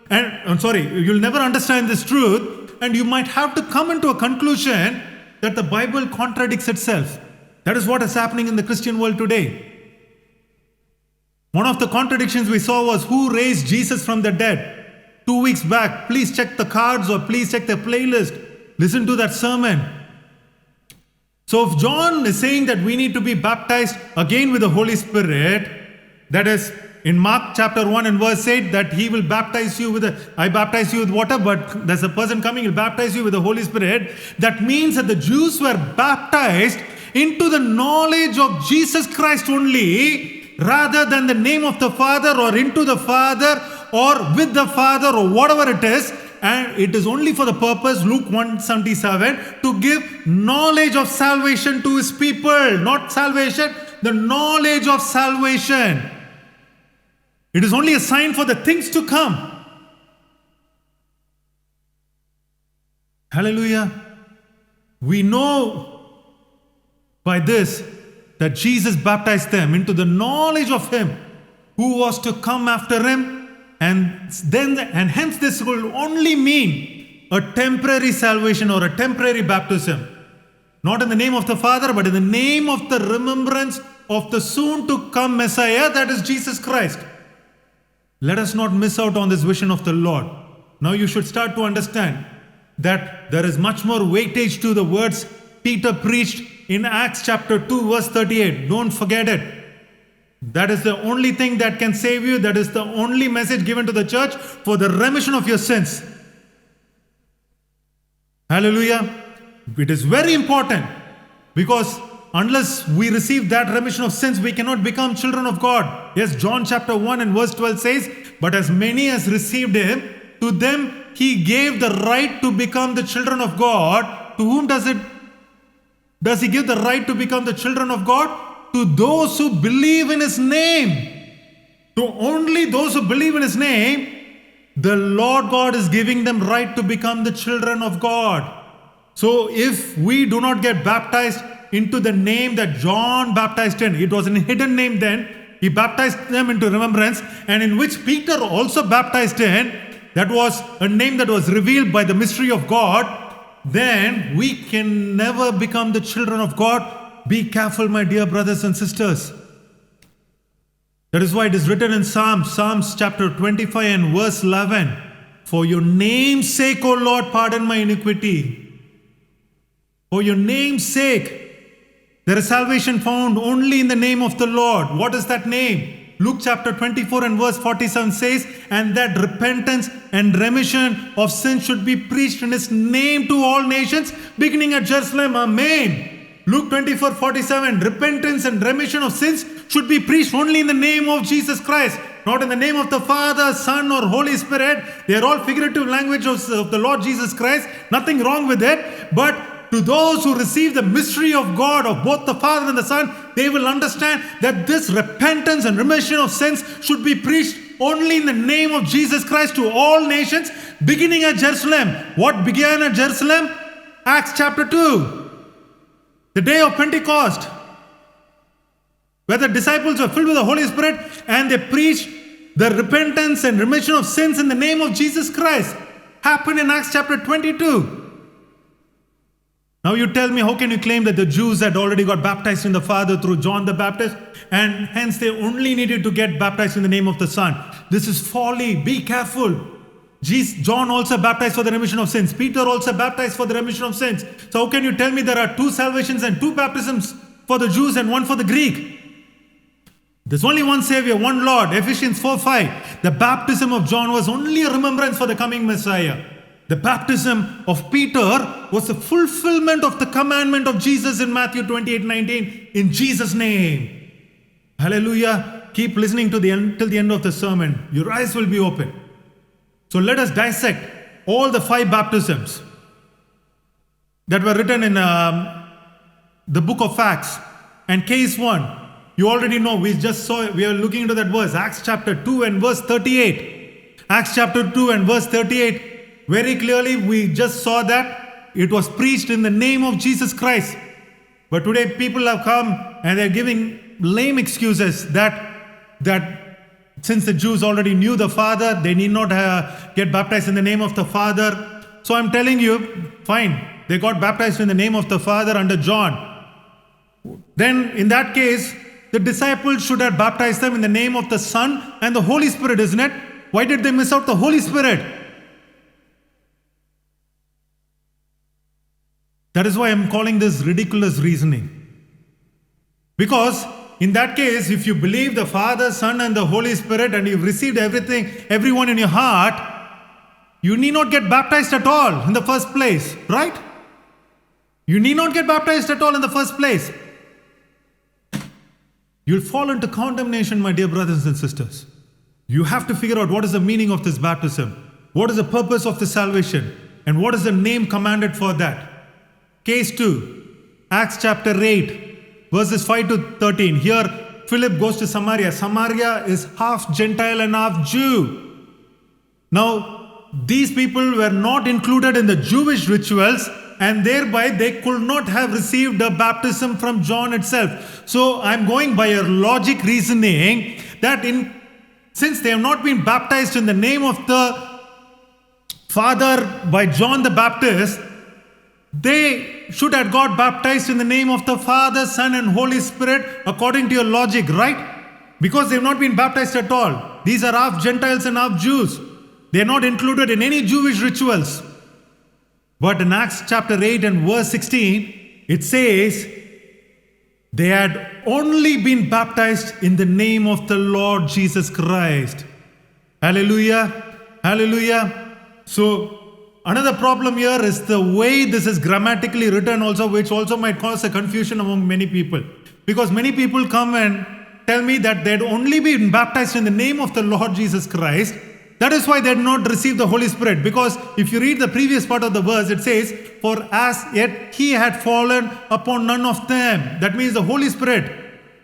you'll never understand this truth, and you might have to come into a conclusion that the Bible contradicts itself. That is what is happening in the Christian world today. One of the contradictions we saw was who raised Jesus from the dead. 2 weeks back, please check the cards or please check the playlist. Listen to that sermon. So if John is saying that we need to be baptized again with the Holy Spirit, that is in Mark chapter 1 and verse 8, that he will baptize you with I baptize you with water, but there's a person coming, he'll baptize you with the Holy Spirit. That means that the Jews were baptized into the knowledge of Jesus Christ only, rather than the name of the Father or into the Father or with the Father or whatever it is. And it is only for the purpose, Luke 1:77, to give knowledge of salvation to his people. Not salvation, the knowledge of salvation. It is only a sign for the things to come. Hallelujah. We know by this that Jesus baptized them into the knowledge of him who was to come after him, and hence this will only mean a temporary salvation or a temporary baptism. Not in the name of the Father, but in the name of the remembrance of the soon to come Messiah, that is Jesus Christ. Let us not miss out on this vision of the Lord. Now you should start to understand that there is much more weightage to the words Peter preached in Acts chapter 2 verse 38. Don't forget it. That is the only thing that can save you. That is the only message given to the church for the remission of your sins. Hallelujah. It is very important, because unless we receive that remission of sins, we cannot become children of God. Yes, John chapter 1 and verse 12 says, but as many as received him, to them he gave the right to become the children of God. To whom does he give the right to become the children of God? To those who believe in his name. To only those who believe in his name, the Lord God is giving them right to become the children of God. So if we do not get baptized into the name that John baptized in, it was a hidden name then, he baptized them into remembrance, and in which Peter also baptized in, that was a name that was revealed by the mystery of God, then we can never become the children of God. Be careful, my dear brothers and sisters. That is why it is written in Psalms chapter 25 and verse 11, for your name's sake, O Lord, pardon my iniquity. For your name's sake, there is salvation found only in the name of the Lord. What is that name? Luke chapter 24 and verse 47 says, and that repentance and remission of sins should be preached in his name to all nations, beginning at Jerusalem. Amen. Luke 24:47, repentance and remission of sins should be preached only in the name of Jesus Christ, not in the name of the Father, Son, or Holy Spirit. They are all figurative language of the Lord Jesus Christ. Nothing wrong with it. But to those who receive the mystery of God, of both the Father and the Son, they will understand that this repentance and remission of sins should be preached only in the name of Jesus Christ to all nations, beginning at Jerusalem. What began at Jerusalem? Acts chapter 2. The day of Pentecost, where the disciples were filled with the Holy Spirit and they preached the repentance and remission of sins in the name of Jesus Christ. Happened in Acts chapter 22. Now you tell me, how can you claim that the Jews had already got baptized in the Father through John the Baptist, and hence they only needed to get baptized in the name of the Son? This is folly. Be careful. John also baptized for the remission of sins. Peter also baptized for the remission of sins. So how can you tell me there are two salvations and two baptisms for the Jews and one for the Greek? There's only one Savior, one Lord. Ephesians 4:5. The baptism of John was only a remembrance for the coming Messiah. The baptism of Peter was a fulfillment of the commandment of Jesus in Matthew 28:19. In Jesus' name. Hallelujah. Keep listening to the end till the end of the sermon. Your eyes will be open. So let us dissect all the 5 baptisms that were written in the book of Acts. And case 1, you already know, we are looking into that verse, Acts chapter 2 and verse 38. Acts chapter 2 and verse 38, very clearly we just saw that it was preached in the name of Jesus Christ. But today people have come and they're giving lame excuses that since the Jews already knew the Father, they need not get baptized in the name of the Father. So I'm telling you, fine, they got baptized in the name of the Father under John. Then in that case, the disciples should have baptized them in the name of the Son and the Holy Spirit, isn't it? Why did they miss out the Holy Spirit? That is why I'm calling this ridiculous reasoning. Because in that case, if you believe the Father, Son, and the Holy Spirit, and you've received everyone in your heart, you need not get baptized at all in the first place, right? You need not get baptized at all in the first place. You'll fall into condemnation, my dear brothers and sisters. You have to figure out what is the meaning of this baptism, what is the purpose of the salvation, and what is the name commanded for that. Case 2, Acts chapter 8, verses 5 to 13. Here, Philip goes to Samaria. Samaria is half Gentile and half Jew. Now, these people were not included in the Jewish rituals, and thereby they could not have received a baptism from John itself. So, I'm going by a logic reasoning that since they have not been baptized in the name of the Father by John the Baptist, they should have got baptized in the name of the Father, Son, and Holy Spirit according to your logic, right? Because they have not been baptized at all. These are half Gentiles and half Jews. They are not included in any Jewish rituals. But in Acts chapter 8 and verse 16, it says they had only been baptized in the name of the Lord Jesus Christ. Hallelujah. Hallelujah. So, another problem here is the way this is grammatically written also, which also might cause a confusion among many people. Because many people come and tell me that they had only been baptized in the name of the Lord Jesus Christ. That is why they had not received the Holy Spirit. Because if you read the previous part of the verse, it says, for as yet he had fallen upon none of them. That means the Holy Spirit.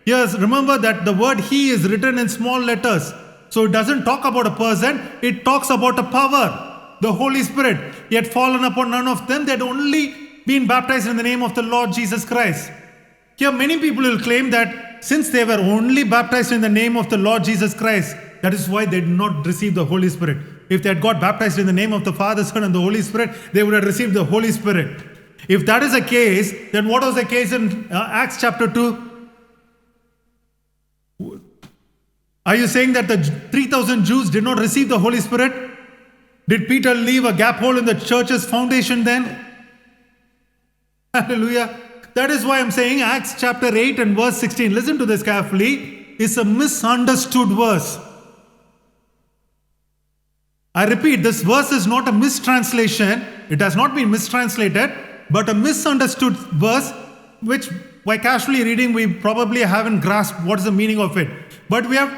Yes, remember that the word he is written in small letters. So it doesn't talk about a person, it talks about a power. The Holy Spirit. He had fallen upon none of them. They had only been baptized in the name of the Lord Jesus Christ. Here many people will claim that since they were only baptized in the name of the Lord Jesus Christ, that is why they did not receive the Holy Spirit. If they had got baptized in the name of the Father, Son, and the Holy Spirit, they would have received the Holy Spirit. If that is the case, then what was the case in Acts chapter 2? Are you saying that the 3,000 Jews did not receive the Holy Spirit? Did Peter leave a gap hole in the church's foundation then? Hallelujah. That is why I'm saying Acts chapter 8 and verse 16. Listen to this carefully. It's a misunderstood verse. I repeat, this verse is not a mistranslation. It has not been mistranslated, but a misunderstood verse, which by casually reading, we probably haven't grasped what is the meaning of it. But we have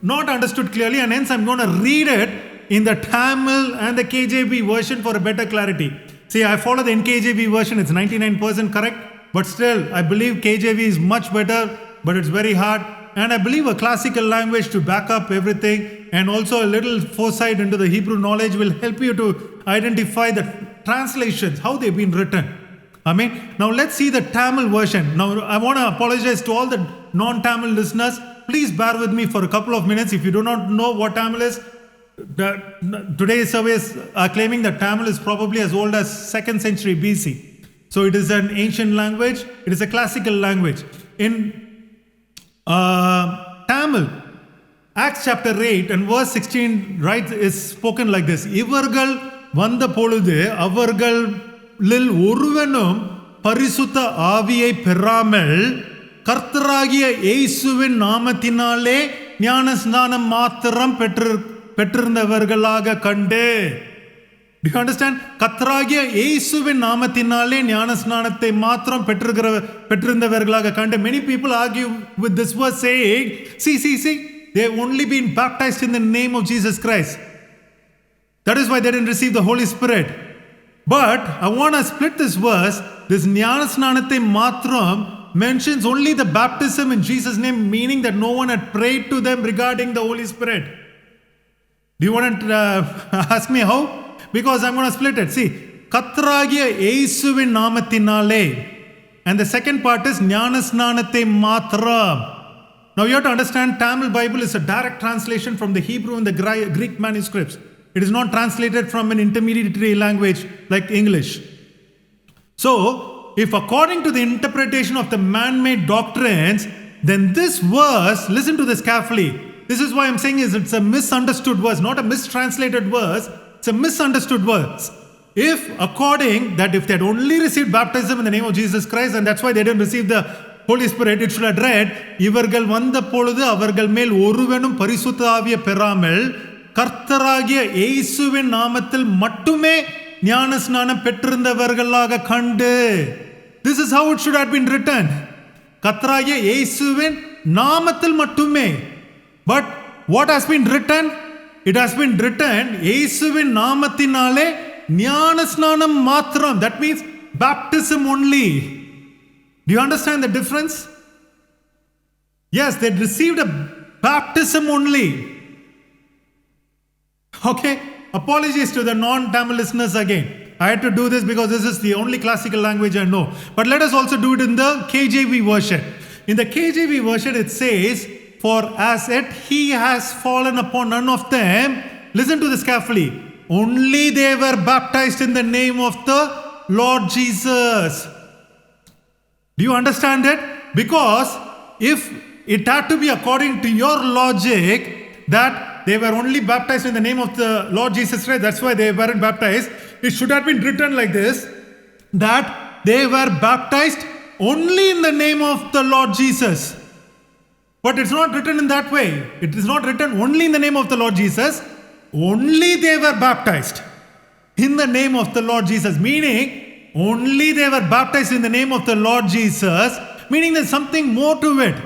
not understood clearly, and hence I'm going to read it in the Tamil and the KJV version for a better clarity. See, I follow the NKJV version. It's 99% correct. But still, I believe KJV is much better, but it's very hard. And I believe a classical language to back up everything, and also a little foresight into the Hebrew knowledge will help you to identify the translations, how they've been written. Now let's see the Tamil version. Now I want to apologize to all the non-Tamil listeners. Please bear with me for a couple of minutes. If you do not know what Tamil is, today's surveys are claiming that Tamil is probably as old as 2nd century BC. So it is an ancient language. It is a classical language. In Tamil, Acts chapter 8 and verse 16 is spoken like this. இவர்கள் வந்த பொழுது அவர்களில் ஒருவனும் பரிசுத்த ஆவியை பெறாமல் கர்த்தராகிய இயேசுவின் நாமத்தினாலே ஞானஸ்நானம் மாத்திரம் பெற்றிருந்தவர்களாக கண்டு. Do you understand? கர்த்தராகிய இயேசுவின் நாமத்தினாலே ஞானஸ்நானத்தை மாத்திரம் பெற்றிருந்தவர்களாக கண்டு. Many people argue with this verse saying, see, they have only been baptized in the name of Jesus Christ. That is why they didn't receive the Holy Spirit. But I want to split this verse. This ஞானஸ்நானத்தை மாத்திரம் mentions only the baptism in Jesus' name, meaning that no one had prayed to them regarding the Holy Spirit. Do you want to ask me how? Because I'm going to split it. See, கர்த்தராகிய இயேசுவின் நாமத்தினாலே. And the second part is ஞானஸ்நானத்தை மாத்திரம். Now you have to understand, Tamil Bible is a direct translation from the Hebrew and the Greek manuscripts. It is not translated from an intermediary language like English. So, if according to the interpretation of the man-made doctrines, then this verse, listen to this carefully. This is why I'm saying it's a misunderstood verse, not a mistranslated verse. It's a misunderstood verse. if according that if they had only received baptism in the name of Jesus Christ, and that's why they didn't receive the Holy Spirit, it should have read, இவர்கள் வந்த பொழுது அவர்கள் மேல் ஒருவனும் பரிசுத்த ஆவியை பெறாமல் கர்த்தராகிய இயேசுவின் நாமத்தில் மட்டுமே ஞான ஸ்நானம் பெற்றிருந்தவர்களாக கண்டு. This is how it should have been written. கர்த்தராகிய இயேசுவின் நாமத்தில் மட்டுமே. But what has been written? It has been written, இயேசுவின் நாமத்தினாலே ஞான ஸ்நானம் மாத்திரம். That means baptism only. Do you understand the difference? Yes, they received a baptism only. Okay, apologies to the non-Tamil listeners again. I had to do this because this is the only classical language I know. But let us also do it in the KJV version. In the KJV version it says, for as yet he has fallen upon none of them. Listen to this carefully. Only they were baptized in the name of the Lord Jesus. Do you understand it? Because if it had to be according to your logic that they were only baptized in the name of the Lord Jesus Christ, that's why they weren't baptized, it should have been written like this, that they were baptized only in the name of the Lord Jesus. But it's not written in that way. It is not written only in the name of the Lord Jesus. Only they were baptized in the name of the Lord Jesus. Meaning, only they were baptized in the name of the Lord Jesus. Meaning there's something more to it.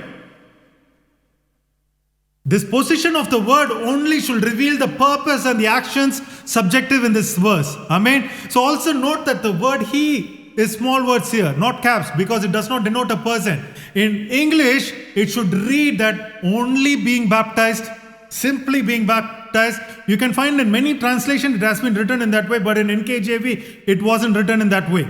This position of the word only should reveal the purpose and the actions subjective in this verse. Amen. So also note that the word he is small words here, not caps, because it does not denote a person. In English, it should read that only being baptized, simply being baptized. You can find in many translations it has been written in that way, but in NKJV it wasn't written in that way.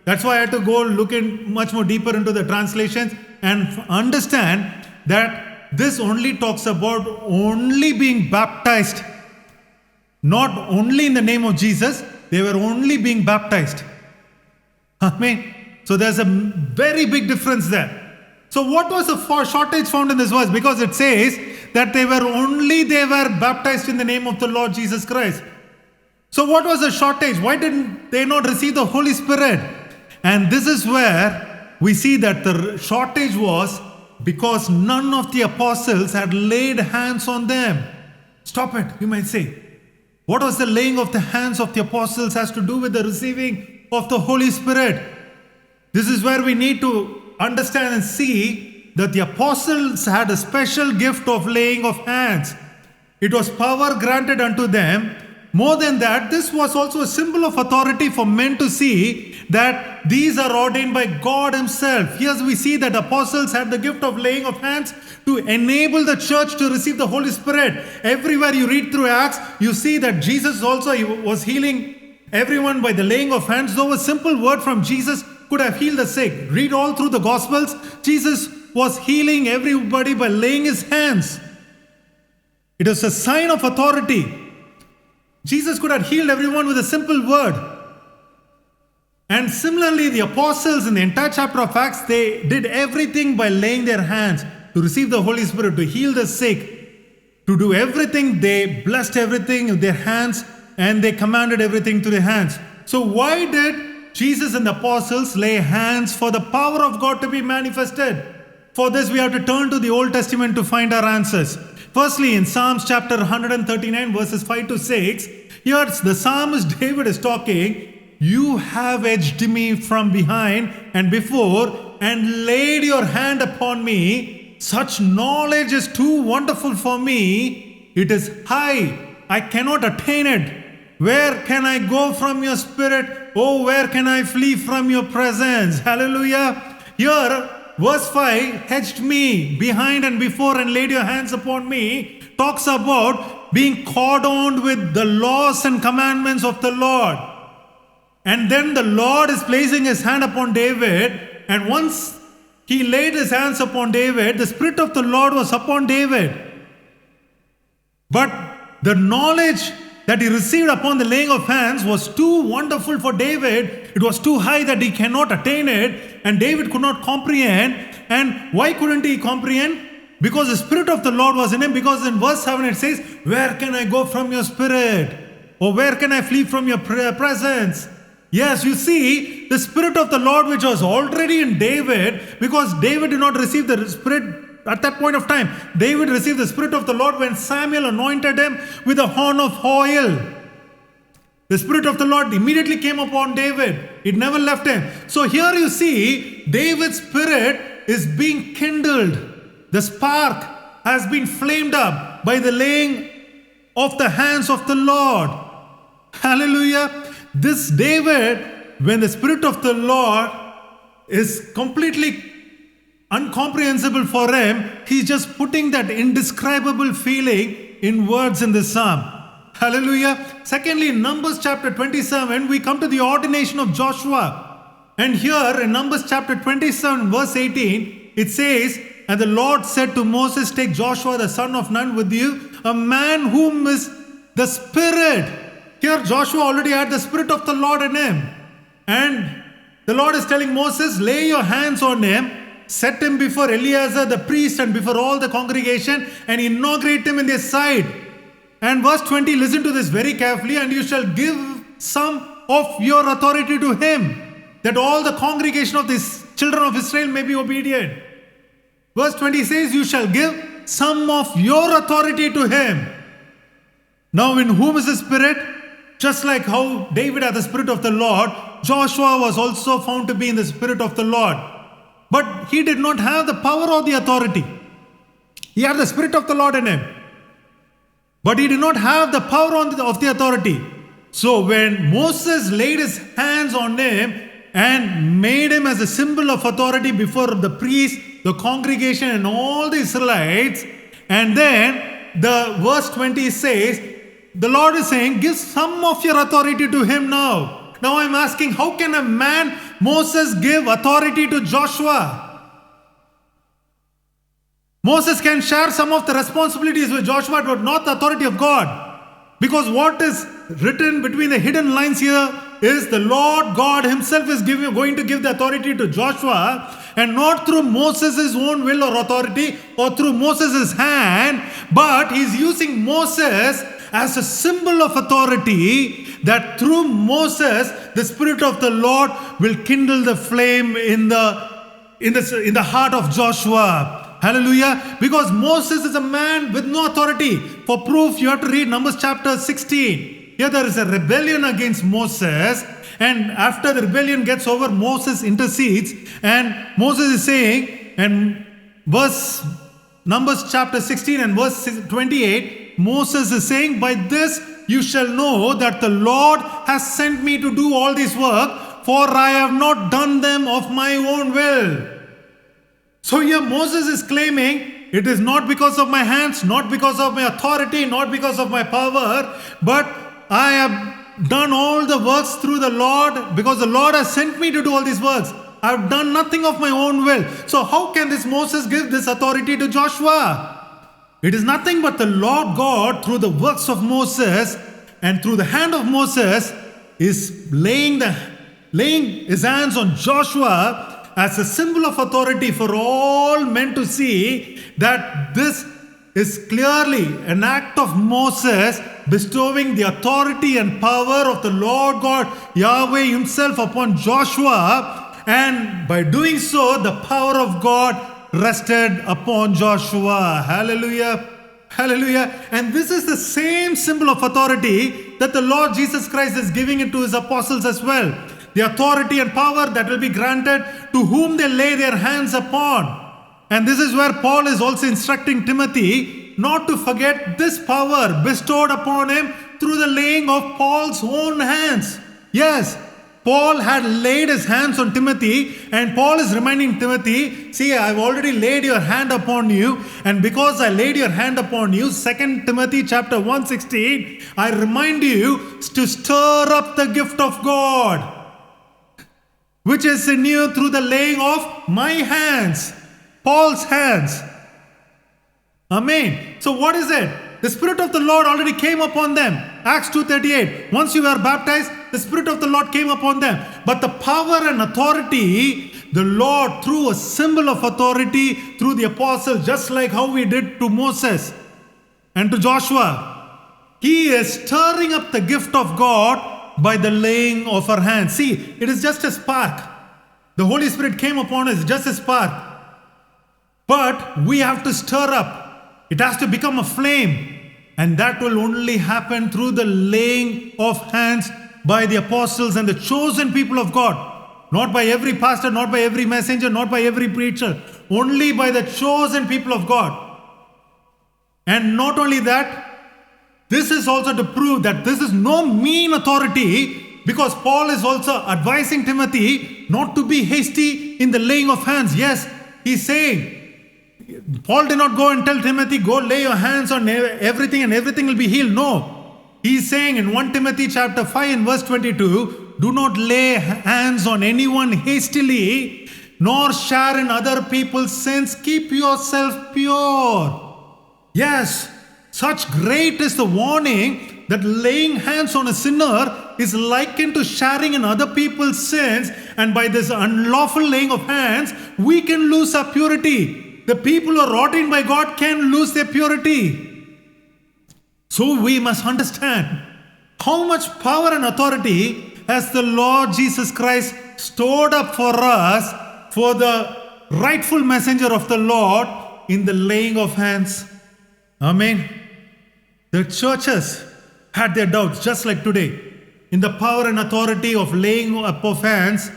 That's why I had to go look in much more deeper into the translations and understand that this only talks about only being baptized, not only in the name of Jesus. They were only being baptized. Amen. So there's a very big difference there. So what was the shortage found in this verse? Because it says that they were baptized in the name of the Lord Jesus Christ. So what was the shortage? Why didn't they not receive the Holy Spirit? And this is where we see that the shortage was because none of the apostles had laid hands on them. Stop it, you might say. What was the laying of the hands of the apostles has to do with the receiving of the Holy Spirit? This is where we need to understand and see that the apostles had a special gift of laying of hands. It was power granted unto them. More than that, this was also a symbol of authority for men to see that these are ordained by God Himself. Here we see that apostles had the gift of laying of hands to enable the church to receive the Holy Spirit. Everywhere you read through Acts, you see that Jesus also was healing everyone by the laying of hands. Though a simple word from Jesus could have healed the sick. Read all through the Gospels. Jesus was healing everybody by laying His hands. It is a sign of authority. Jesus could have healed everyone with a simple word. And similarly, the apostles in the entire chapter of Acts, they did everything by laying their hands to receive the Holy Spirit, to heal the sick, to do everything. They blessed everything with their hands and they commanded everything to their hands. So why did Jesus and the apostles lay hands for the power of God to be manifested? For this, we have to turn to the Old Testament to find our answers. Firstly, in Psalms chapter 139, verses 5 to 6, here the psalmist David is talking, "You have edged me from behind and before and laid your hand upon me. Such knowledge is too wonderful for me. It is high. I cannot attain it. Where can I go from your spirit? Oh, where can I flee from your presence?" Hallelujah. Here, verse 5, "Hedged me behind and before and laid your hands upon me," talks about being cordoned with the laws and commandments of the Lord. And then the Lord is placing His hand upon David, and once He laid His hands upon David, the Spirit of the Lord was upon David. But the knowledge that he received upon the laying of hands was too wonderful for David. It was too high that he cannot attain it, and David could not comprehend. And why couldn't he comprehend? Because the Spirit of the Lord was in him. Because in verse 7 it says, "Where can I go from your Spirit?" Or where can I flee from your presence? Yes, you see, the Spirit of the Lord which was already in David, because David did not receive the Spirit at that point of time. David received the Spirit of the Lord when Samuel anointed him with a horn of oil. The Spirit of the Lord immediately came upon David. It never left him. So here you see, David's spirit is being kindled. The spark has been flamed up by the laying of the hands of the Lord. Hallelujah. This David, when the Spirit of the Lord is completely incomprehensible for him, he's just putting that indescribable feeling in words in the psalm. Hallelujah. Secondly, in Numbers chapter 27, we come to the ordination of Joshua. And here in Numbers chapter 27, verse 18, it says, "And the Lord said to Moses, take Joshua the son of Nun with you, a man whom is the Spirit." Here Joshua already had the Spirit of the Lord in him. And the Lord is telling Moses, lay your hands on him, set him before Eleazar the priest and before all the congregation, and inaugurate him in their sight. And verse 20, listen to this very carefully. "And you shall give some of your authority to him, that all the congregation of the children of Israel may be obedient." Verse 20 says, "You shall give some of your authority to him." Now, in whom is the Spirit? Just like how David had the Spirit of the Lord, Joshua was also found to be in the Spirit of the Lord. But he did not have the power or the authority. He had the Spirit of the Lord in him, but he did not have the power of the authority. So when Moses laid his hands on him and made him as a symbol of authority before the priest, the congregation, and all the Israelites, and then the verse 20 says, the Lord is saying, give some of your authority to him now. Now I'm asking, how can a man, Moses, give authority to Joshua? Moses can share some of the responsibilities with Joshua, but not the authority of God. Because what is written between the hidden lines here is the Lord God himself is going to give the authority to Joshua, and not through Moses' own will or authority or through Moses' hand, but he's using Moses as a symbol of authority, that through Moses the Spirit of the Lord will kindle the flame in the heart of Joshua. Hallelujah. Because Moses is a man with no authority. For proof, you have to read Numbers chapter 16. Here there is a rebellion against Moses, and after the rebellion gets over, Moses intercedes, and Moses is saying, and Numbers chapter 16 and verse 28, Moses is saying, by this you shall know that the Lord has sent me to do all this work, for I have not done them of my own will. So here Moses is claiming, it is not because of my hands, not because of my authority, not because of my power, but I have done all the works through the Lord, because the Lord has sent me to do all these works. I have done nothing of my own will. So how can this Moses give this authority to Joshua? It is nothing but the Lord God, through the works of Moses and through the hand of Moses, is laying his hands on Joshua as a symbol of authority for all men to see that this is clearly an act of Moses bestowing the authority and power of the Lord God, Yahweh himself, upon Joshua. And by doing so, the power of God rested upon Joshua. Hallelujah. Hallelujah. And this is the same symbol of authority that the Lord Jesus Christ is giving it to his apostles as well. The authority and power that will be granted to whom they lay their hands upon. And this is where Paul is also instructing Timothy not to forget this power bestowed upon him through the laying of Paul's own hands. Yes, Paul had laid his hands on Timothy, and Paul is reminding Timothy, see, I've already laid your hand upon you, and because I laid your hand upon you, 2 Timothy chapter 1:16, I remind you to stir up the gift of God, which is in you through the laying of my hands, Paul's hands. Amen. So what is it? The Spirit of the Lord already came upon them. Acts 2:38. Once you were baptized, the Spirit of the Lord came upon them. But the power and authority, the Lord, through a symbol of authority, through the apostles, just like how we did to Moses and to Joshua. He is stirring up the gift of God by the laying of our hands. See, it is just a spark. The Holy Spirit came upon us, just a spark. But we have to stir up. It has to become a flame. And that will only happen through the laying of hands by the apostles and the chosen people of God. Not by every pastor, not by every messenger, not by every preacher. Only by the chosen people of God. And not only that, this is also to prove that this is no mean authority, because Paul is also advising Timothy not to be hasty in the laying of hands. Yes, he's saying, Paul did not go and tell Timothy, go lay your hands on everything and everything will be healed. No. He's saying in 1 Timothy chapter 5 and verse 22, do not lay hands on anyone hastily, nor share in other people's sins. Keep yourself pure. Yes, such great is the warning that laying hands on a sinner is likened to sharing in other people's sins. And by this unlawful laying of hands, we can lose our purity. The people who are ordained by God can lose their purity. So we must understand how much power and authority has the Lord Jesus Christ stored up for us, for the rightful messenger of the Lord, in the laying of hands. Amen. The churches had their doubts, just like today. In the power and authority of laying up of hands,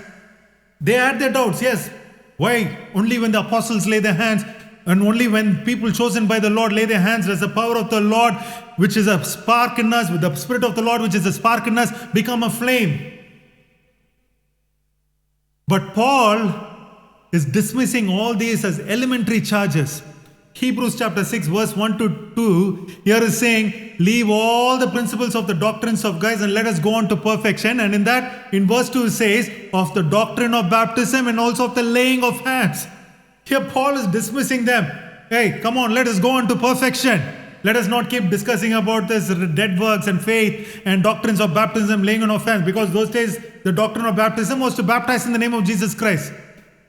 they had their doubts. Yes. Why? Only when the apostles lay their hands, and only when people chosen by the Lord lay their hands, does the power of the Lord, which is a spark in us, with the Spirit of the Lord, which is a spark in us, become a flame. But Paul is dismissing all these as elementary charges. Hebrews chapter 6 verse 1 to 2 here is saying, leave all the principles of the doctrines of guys and let us go on to perfection. And in that, in verse 2 it says, of the doctrine of baptism and also of the laying of hands. Here Paul is dismissing them. Hey, come on, let us go on to perfection. Let us not keep discussing about this dead works and faith and doctrines of baptism, laying on of hands, because those days the doctrine of baptism was to baptize in the name of Jesus Christ.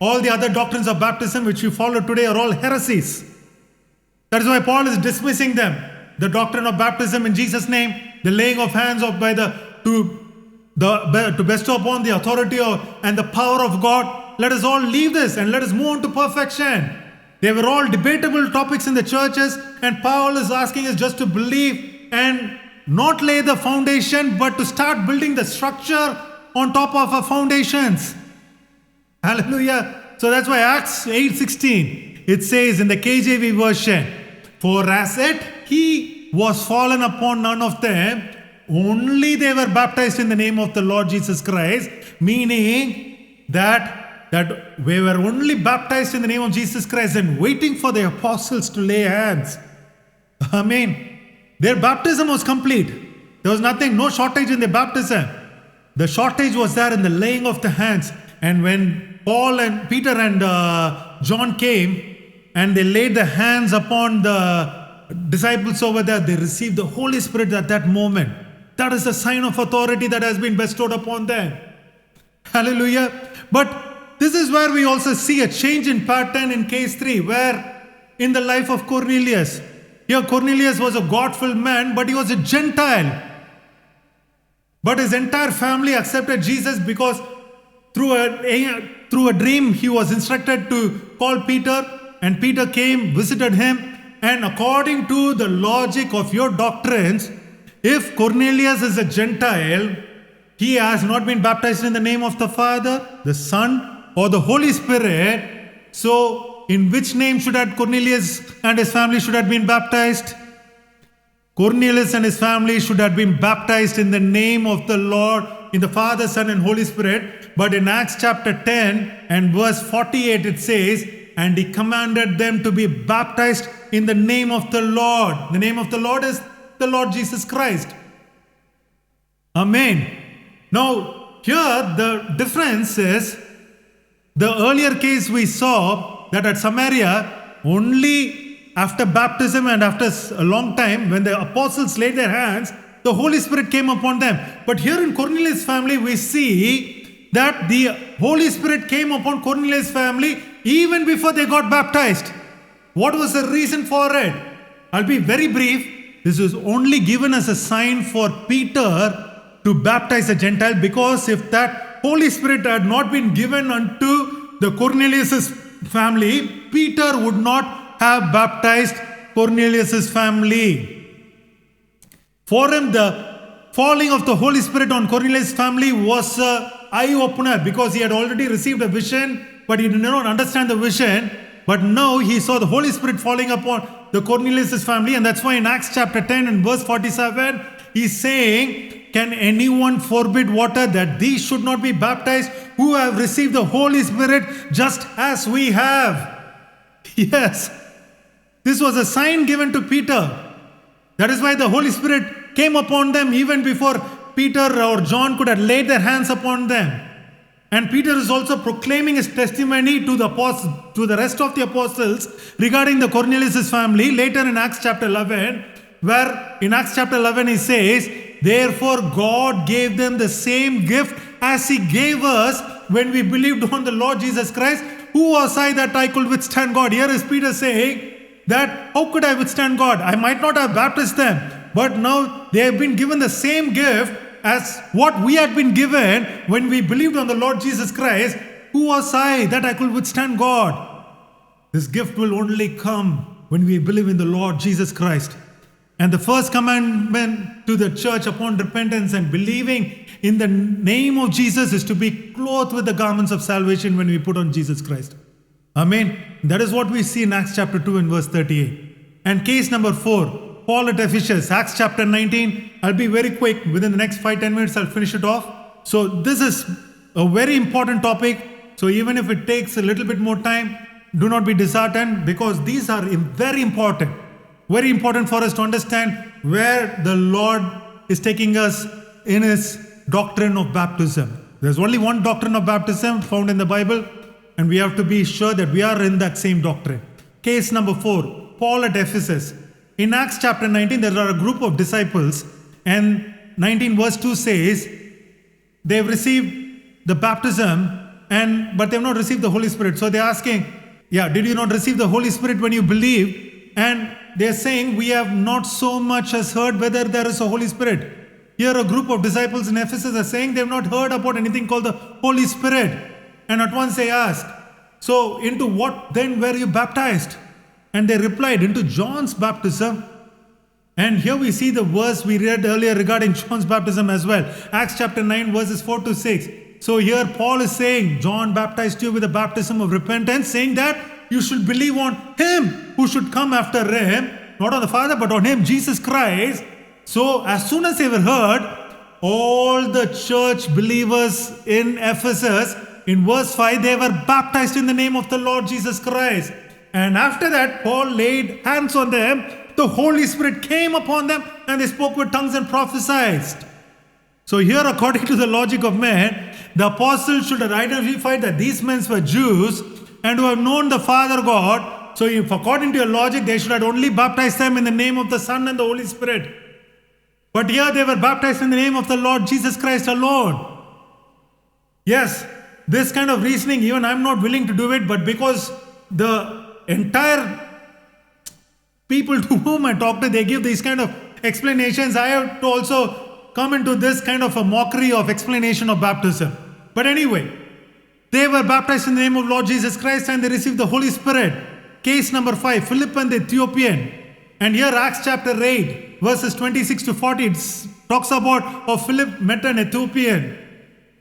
All the other doctrines of baptism which you follow today are all heresies. That is why Paul is dismissing them. The doctrine of baptism in Jesus' name, the laying of hands to bestow upon the authority and the power of God. Let us all leave this and let us move on to perfection. They were all debatable topics in the churches, and Paul is asking us just to believe and not lay the foundation, but to start building the structure on top of our foundations. Hallelujah. So that's why Acts 8:16, it says in the KJV version, for as yet he was fallen upon none of them, only they were baptized in the name of the Lord Jesus Christ, meaning that we were only baptized in the name of Jesus Christ and waiting for the apostles to lay hands. Amen. Their baptism was complete. There was nothing, no shortage in their baptism. The shortage was there in the laying of the hands. And when Paul and Peter and John came and they laid the hands upon the disciples over there, they received the Holy Spirit at that moment. That is the sign of authority that has been bestowed upon them. Hallelujah. But this is where we also see a change in pattern in case 3, where in the life of Cornelius. Here Cornelius was a God-filled man, but he was a Gentile. But his entire family accepted Jesus because through a dream he was instructed to call Peter, and Peter came, visited him, and according to the logic of your doctrines, if Cornelius is a Gentile, he has not been baptized in the name of the Father, the Son, or the Holy Spirit. So in which name should Cornelius and his family should have been baptized? Cornelius and his family should have been baptized in the name of the Lord, in the Father, Son, and Holy Spirit. But in Acts chapter 10 and verse 48 it says, and he commanded them to be baptized in the name of the Lord. The name of the Lord is the Lord Jesus Christ. Amen. Now here the difference is, the earlier case we saw that at Samaria, only after baptism and after a long time, when the apostles laid their hands, the Holy Spirit came upon them. But here in Cornelius' family, we see that the Holy Spirit came upon Cornelius' family even before they got baptized. What was the reason for it? I'll be very brief. this is only given as a sign for Peter to baptize a Gentile, because if that Holy Spirit had not been given unto the Cornelius' family, Peter would not have baptized Cornelius' family. For him, the falling of the Holy Spirit on Cornelius' family was an eye-opener, because he had already received a vision, but he did not understand the vision. But now he saw the Holy Spirit falling upon the Cornelius' family, and that's why in Acts chapter 10 and verse 47, he's saying, can anyone forbid water that these should not be baptized who have received the Holy Spirit just as we have? Yes, this was a sign given to Peter. That is why the Holy Spirit came upon them even before Peter or John could have laid their hands upon them. And Peter is also proclaiming his testimony to the rest of the apostles regarding the Cornelius' family later in Acts chapter 11, where in Acts chapter 11 he says, therefore God gave them the same gift as he gave us when we believed on the Lord Jesus Christ. Who was I that I could withstand God? Here is Peter saying that how could I withstand God? I might not have baptized them, but now they have been given the same gift as what we had been given when we believed on the Lord Jesus Christ. Who was I that I could withstand God? This gift will only come when we believe in the Lord Jesus Christ. And the first commandment to the church upon repentance and believing in the name of Jesus is to be clothed with the garments of salvation when we put on Jesus Christ. Amen. That is what we see in Acts chapter 2 and verse 38. And case number 4. Paul at Ephesus, Acts chapter 19. I'll be very quick. Within the next 5-10 minutes, I'll finish it off. So this is a very important topic. So even if it takes a little bit more time, do not be disheartened, because these are very important. Very important for us to understand where the Lord is taking us in his doctrine of baptism. There's only one doctrine of baptism found in the Bible, and we have to be sure that we are in that same doctrine. Case number 4, Paul at Ephesus. In Acts chapter 19, there are a group of disciples, and 19 verse 2 says, they've received the baptism, but they've not received the Holy Spirit. So they're asking, did you not receive the Holy Spirit when you believed? And they're saying, we have not so much as heard whether there is a Holy Spirit. Here a group of disciples in Ephesus are saying they've not heard about anything called the Holy Spirit. And at once they ask, so into what then were you baptized? And they replied, into John's baptism. And here we see the verse we read earlier regarding John's baptism as well. Acts chapter 9 verses 4 to 6. So here Paul is saying, John baptized you with a baptism of repentance, saying that you should believe on him who should come after him, not on the Father, but on him, Jesus Christ. So as soon as they were heard, all the church believers in Ephesus, in verse 5, they were baptized in the name of the Lord Jesus Christ. And after that, Paul laid hands on them, the Holy Spirit came upon them, and they spoke with tongues and prophesied. So here, according to the logic of man, the apostles should have identified that these men were Jews and who have known the Father God. So if according to your logic, they should have only baptized them in the name of the Son and the Holy Spirit. But here they were baptized in the name of the Lord Jesus Christ alone. Yes, this kind of reasoning, even I'm not willing to do it, but because the entire people to whom I talk to, they give these kind of explanations, I have to also come into this kind of a mockery of explanation of baptism. But anyway, they were baptized in the name of Lord Jesus Christ and they received the Holy Spirit. Case number 5, Philip and the Ethiopian. And here Acts chapter 8 verses 26 to 40, it talks about how Philip met an Ethiopian.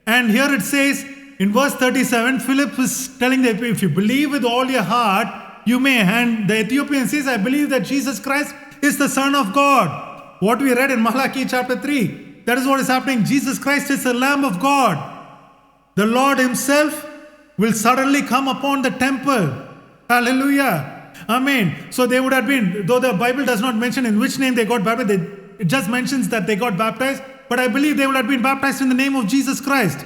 And here it says in verse 37, Philip is telling them, if you believe with all your heart, you may. And the Ethiopian says, I believe that Jesus Christ is the Son of God. What we read in Malachi chapter 3, that is what is happening. Jesus Christ is the Lamb of God. The Lord himself will suddenly come upon the temple. Hallelujah. Amen. So they would have been, though the Bible does not mention in which name they got baptized, it just mentions that they got baptized. But I believe they would have been baptized in the name of Jesus Christ.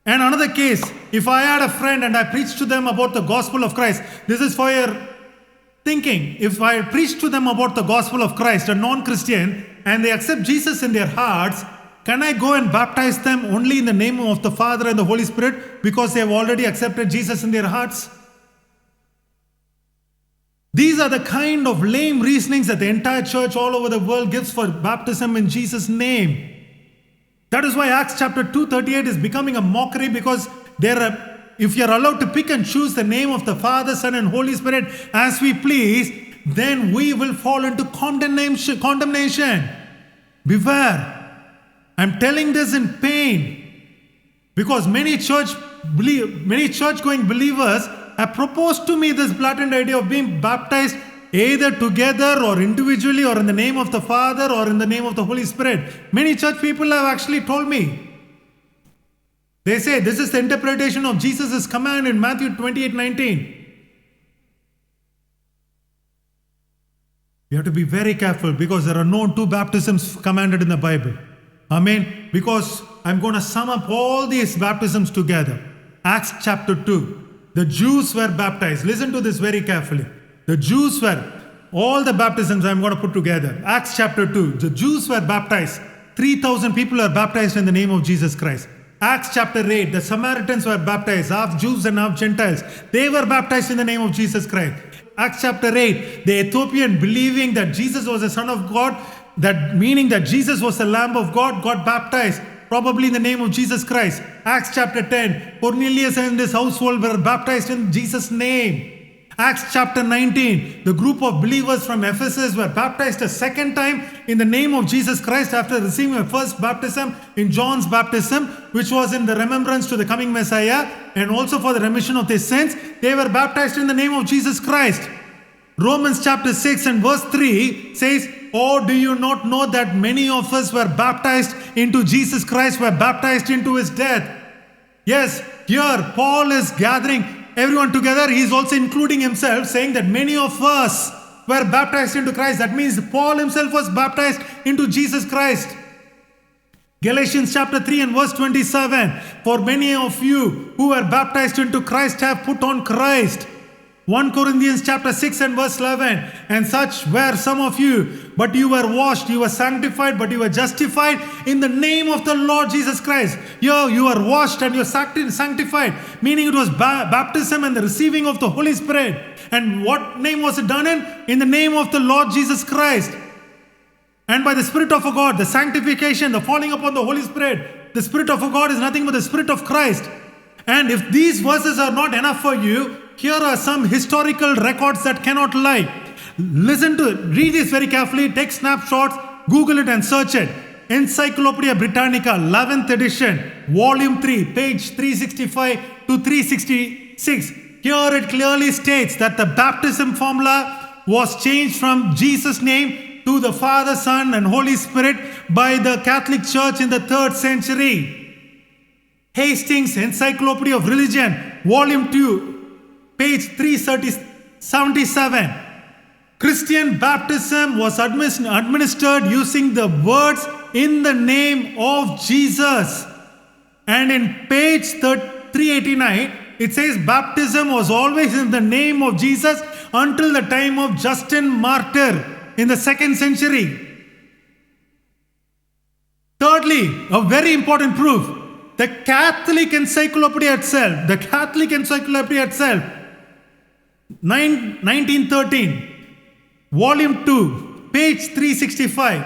And another case, if I had a friend and I preached to them about the gospel of Christ, this is for your thinking. If I preach to them about the gospel of Christ, a non-Christian, and they accept Jesus in their hearts, can I go and baptize them only in the name of the Father and the Holy Spirit because they have already accepted Jesus in their hearts? These are the kind of lame reasonings that the entire church all over the world gives for baptism in Jesus' name. That is why Acts chapter 2:38 is becoming a mockery, because if you are allowed to pick and choose the name of the Father, Son, and Holy Spirit as we please, then we will fall into condemnation. Beware. I'm telling this in pain, because many church-going believers have proposed to me this blatant idea of being baptized either together or individually or in the name of the Father or in the name of the Holy Spirit. Many church people have actually told me. They say this is the interpretation of Jesus' command in Matthew 28:19. You have to be very careful, because there are no two baptisms commanded in the Bible. Amen. Because I'm going to sum up all these baptisms together. Acts chapter 2. The Jews were baptized. Listen to this very carefully. The Jews were, all the baptisms I'm going to put together. Acts chapter 2. The Jews were baptized. 3,000 people are baptized in the name of Jesus Christ. Acts chapter 8. The Samaritans were baptized, half Jews and half Gentiles. They were baptized in the name of Jesus Christ. Acts chapter 8. The Ethiopian, believing that Jesus was the Son of God, that meaning that Jesus was the Lamb of God, got baptized, probably in the name of Jesus Christ. Acts chapter 10. Cornelius and his household were baptized in Jesus' name. Acts chapter 19. The group of believers from Ephesus were baptized a second time in the name of Jesus Christ after receiving a first baptism in John's baptism, which was in the remembrance to the coming Messiah and also for the remission of their sins. They were baptized in the name of Jesus Christ. Romans chapter 6 and verse 3 says, "Or do you not know that many of us were baptized into Jesus Christ, were baptized into his death?" Yes, here Paul is gathering everyone together. He is also including himself, saying that many of us were baptized into Christ. That means Paul himself was baptized into Jesus Christ. Galatians chapter 3 and verse 27. "For many of you who were baptized into Christ have put on Christ." 1 Corinthians chapter 6 and verse 11. "And such were some of you, but you were washed, you were sanctified, but you were justified in the name of the Lord Jesus Christ." Here you are washed and you are sanctified, meaning it was baptism and the receiving of the Holy Spirit. And what name was it done in? In the name of the Lord Jesus Christ. And by the Spirit of God, the sanctification, the falling upon the Holy Spirit. The Spirit of God is nothing but the Spirit of Christ. And if these verses are not enough for you, here are some historical records that cannot lie. Listen to it. Read this very carefully. Take snapshots. Google it and search it. Encyclopedia Britannica, 11th edition, volume 3, page 365 to 366. Here it clearly states that the baptism formula was changed from Jesus' name to the Father, Son, and Holy Spirit by the Catholic Church in the 3rd century. Hastings Encyclopedia of Religion, volume 2, page 377. Christian baptism was administered using the words "in the name of Jesus." And in page 389, it says baptism was always in the name of Jesus until the time of Justin Martyr in the 2nd century. Thirdly, a very important proof, the Catholic Encyclopedia itself, 1913, volume 2, page 365.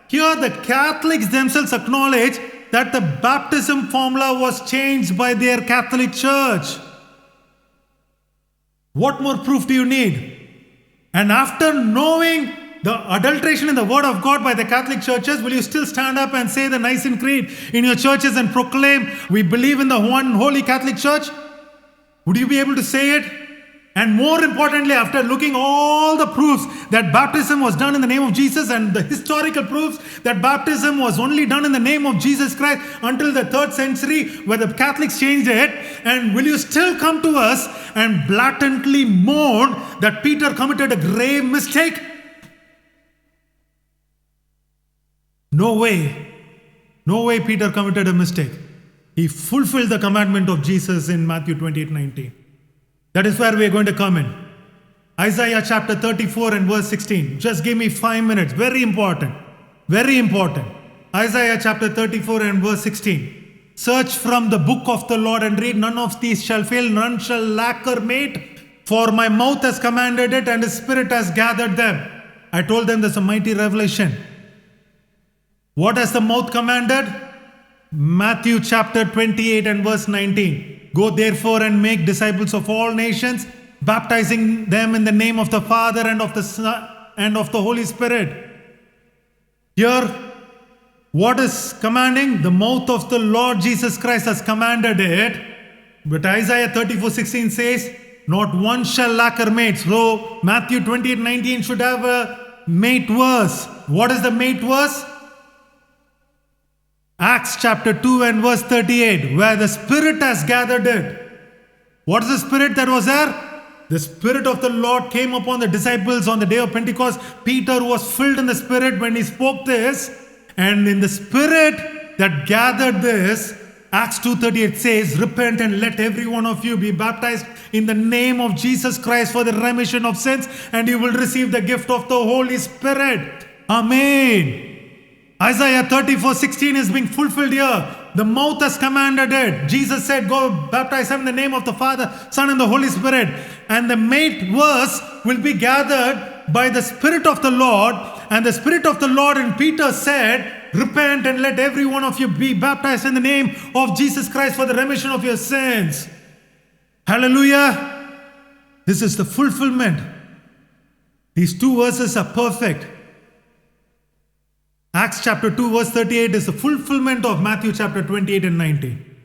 Here the Catholics themselves acknowledge that the baptism formula was changed by their Catholic Church. What more proof do you need? And after knowing the adulteration in the Word of God by the Catholic churches, will you still stand up and say the Nicene Creed in your churches and proclaim, "We believe in the one holy Catholic Church"? Would you be able to say it? And more importantly, after looking all the proofs that baptism was done in the name of Jesus and the historical proofs that baptism was only done in the name of Jesus Christ until the 3rd century where the Catholics changed it, and will you still come to us and blatantly mourn that Peter committed a grave mistake? No way. No way Peter committed a mistake. He fulfilled the commandment of Jesus in Matthew 28:19. That is where we are going to come in. Isaiah chapter 34 and verse 16. Just give me 5 minutes. Very important. Very important. Isaiah chapter 34 and verse 16. "Search from the book of the Lord and read. None of these shall fail, none shall lack or mate. For my mouth has commanded it, and his spirit has gathered them. I told them there's a mighty revelation. What has the mouth commanded? Matthew chapter 28 and verse 19. Go therefore and make disciples of all nations, baptizing them in the name of the Father and of the Son and of the Holy Spirit. Here, what is commanding? The mouth of the Lord Jesus Christ has commanded it. But Isaiah 34:16 says, not one shall lack her mate. So Matthew 28:19 should have a mate verse. What is the mate verse? Acts chapter 2 and verse 38, where the Spirit has gathered it. What is the Spirit that was there? The Spirit of the Lord came upon the disciples on the day of Pentecost. Peter was filled in the Spirit when he spoke this. And in the Spirit that gathered this, Acts 2:38 says, repent and let every one of you be baptized in the name of Jesus Christ for the remission of sins, and you will receive the gift of the Holy Spirit. Amen. Isaiah 34:16 is being fulfilled here. The mouth has commanded it. Jesus said, go baptize them in the name of the Father, Son, and the Holy Spirit. And the mate verse will be gathered by the Spirit of the Lord. And the Spirit of the Lord in Peter said, repent and let every one of you be baptized in the name of Jesus Christ for the remission of your sins. Hallelujah. This is the fulfillment. These two verses are perfect. Acts chapter 2 verse 38 is the fulfillment of Matthew chapter 28 and 19.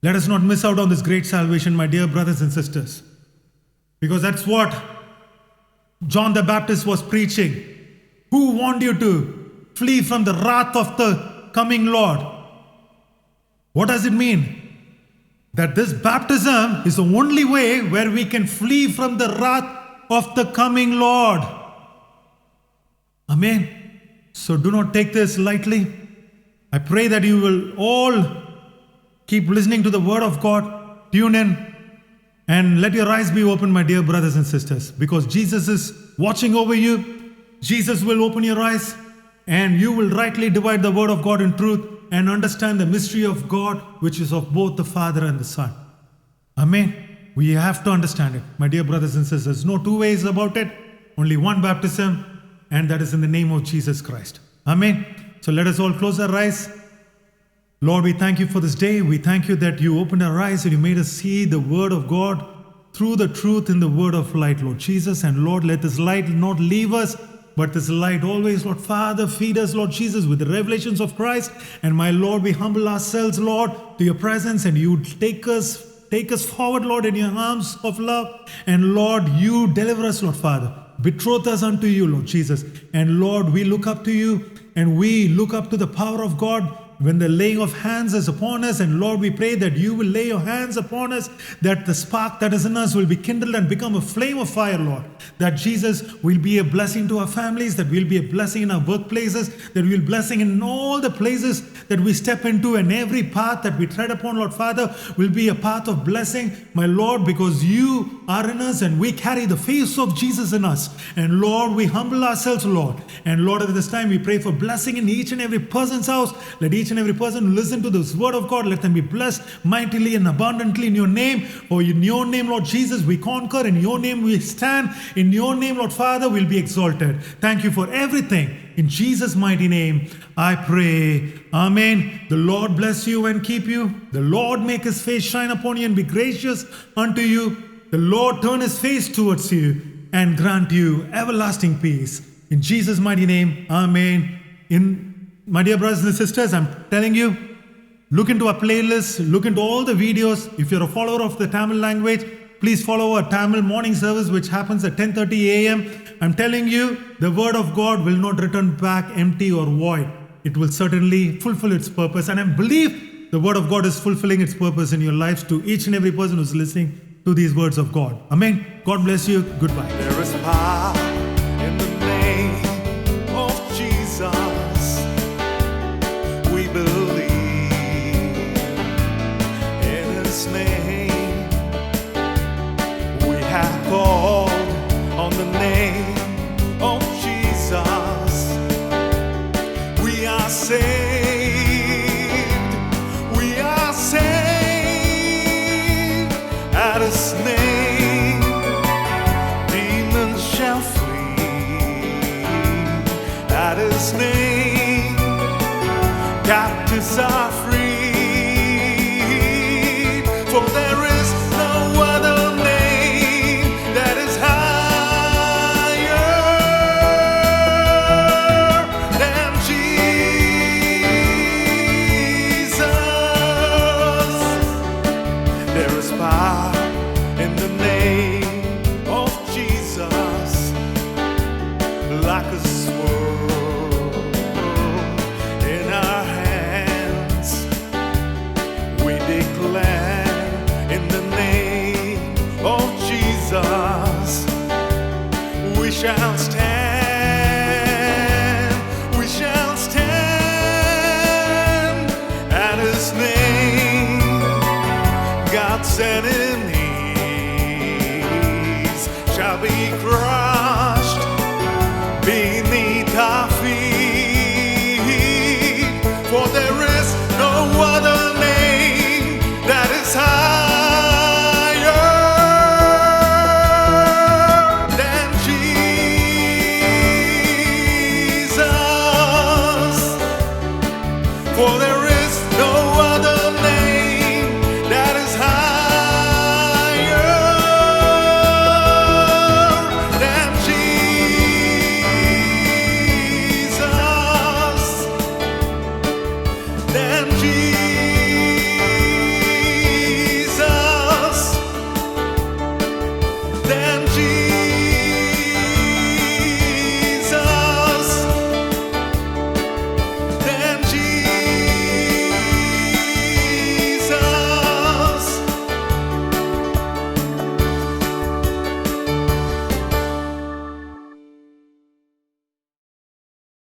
Let us not miss out on this great salvation, my dear brothers and sisters. Because that's what John the Baptist was preaching. Who warned you to flee from the wrath of the coming Lord? What does it mean? That this baptism is the only way where we can flee from the wrath of the coming Lord. Amen. So do not take this lightly. I pray that you will all keep listening to the word of God. Tune in and let your eyes be open, my dear brothers and sisters, because Jesus is watching over you. Jesus will open your eyes and you will rightly divide the word of God in truth and understand the mystery of God, which is of both the Father and the Son. Amen. We have to understand it, my dear brothers and sisters. There's no two ways about it. Only one baptism, and that is in the name of Jesus Christ. Amen. So let us all close our eyes. Lord, we thank you for this day. We thank you that you opened our eyes and you made us see the word of God through the truth in the word of light, Lord Jesus. And Lord, let this light not leave us, but this light always, Lord Father, feed us, Lord Jesus, with the revelations of Christ. And my Lord, we humble ourselves, Lord, to your presence, and you take us forward, Lord, in your arms of love. And Lord, you deliver us, Lord Father. Betroth us unto you, Lord Jesus. And Lord, we look up to you, and we look up to the power of God when the laying of hands is upon us. And Lord, we pray that you will lay your hands upon us, that the spark that is in us will be kindled and become a flame of fire, Lord. That Jesus will be a blessing to our families, that we'll be a blessing in our workplaces, that we'll be a blessing in all the places that we step into, and every path that we tread upon, Lord Father, will be a path of blessing, my Lord, because you are in us and we carry the face of Jesus in us. And Lord, we humble ourselves, Lord. And Lord, at this time we pray for blessing in each and every person's house. Let each and every person listen to this word of God. Let them be blessed mightily and abundantly in your name. For in your name, Lord Jesus, we conquer. In your name we stand. In your name, Lord Father, we'll be exalted. Thank you for everything. In Jesus' mighty name, I pray. Amen. The Lord bless you and keep you. The Lord make his face shine upon you and be gracious unto you. The Lord turn his face towards you and grant you everlasting peace. In Jesus' mighty name, amen. My dear brothers and sisters, I'm telling you, look into our playlist, look into all the videos. If you're a follower of the Tamil language, please follow our Tamil morning service, which happens at 10:30 a.m. I'm telling you, the word of God will not return back empty or void. It will certainly fulfill its purpose. And I believe the word of God is fulfilling its purpose in your lives to each and every person who's listening to these words of God. Amen. God bless you. Goodbye. There is power in the name of Jesus. We believe in his name. We have called on the name of Jesus. We are saved. We are saved at his name. at his name.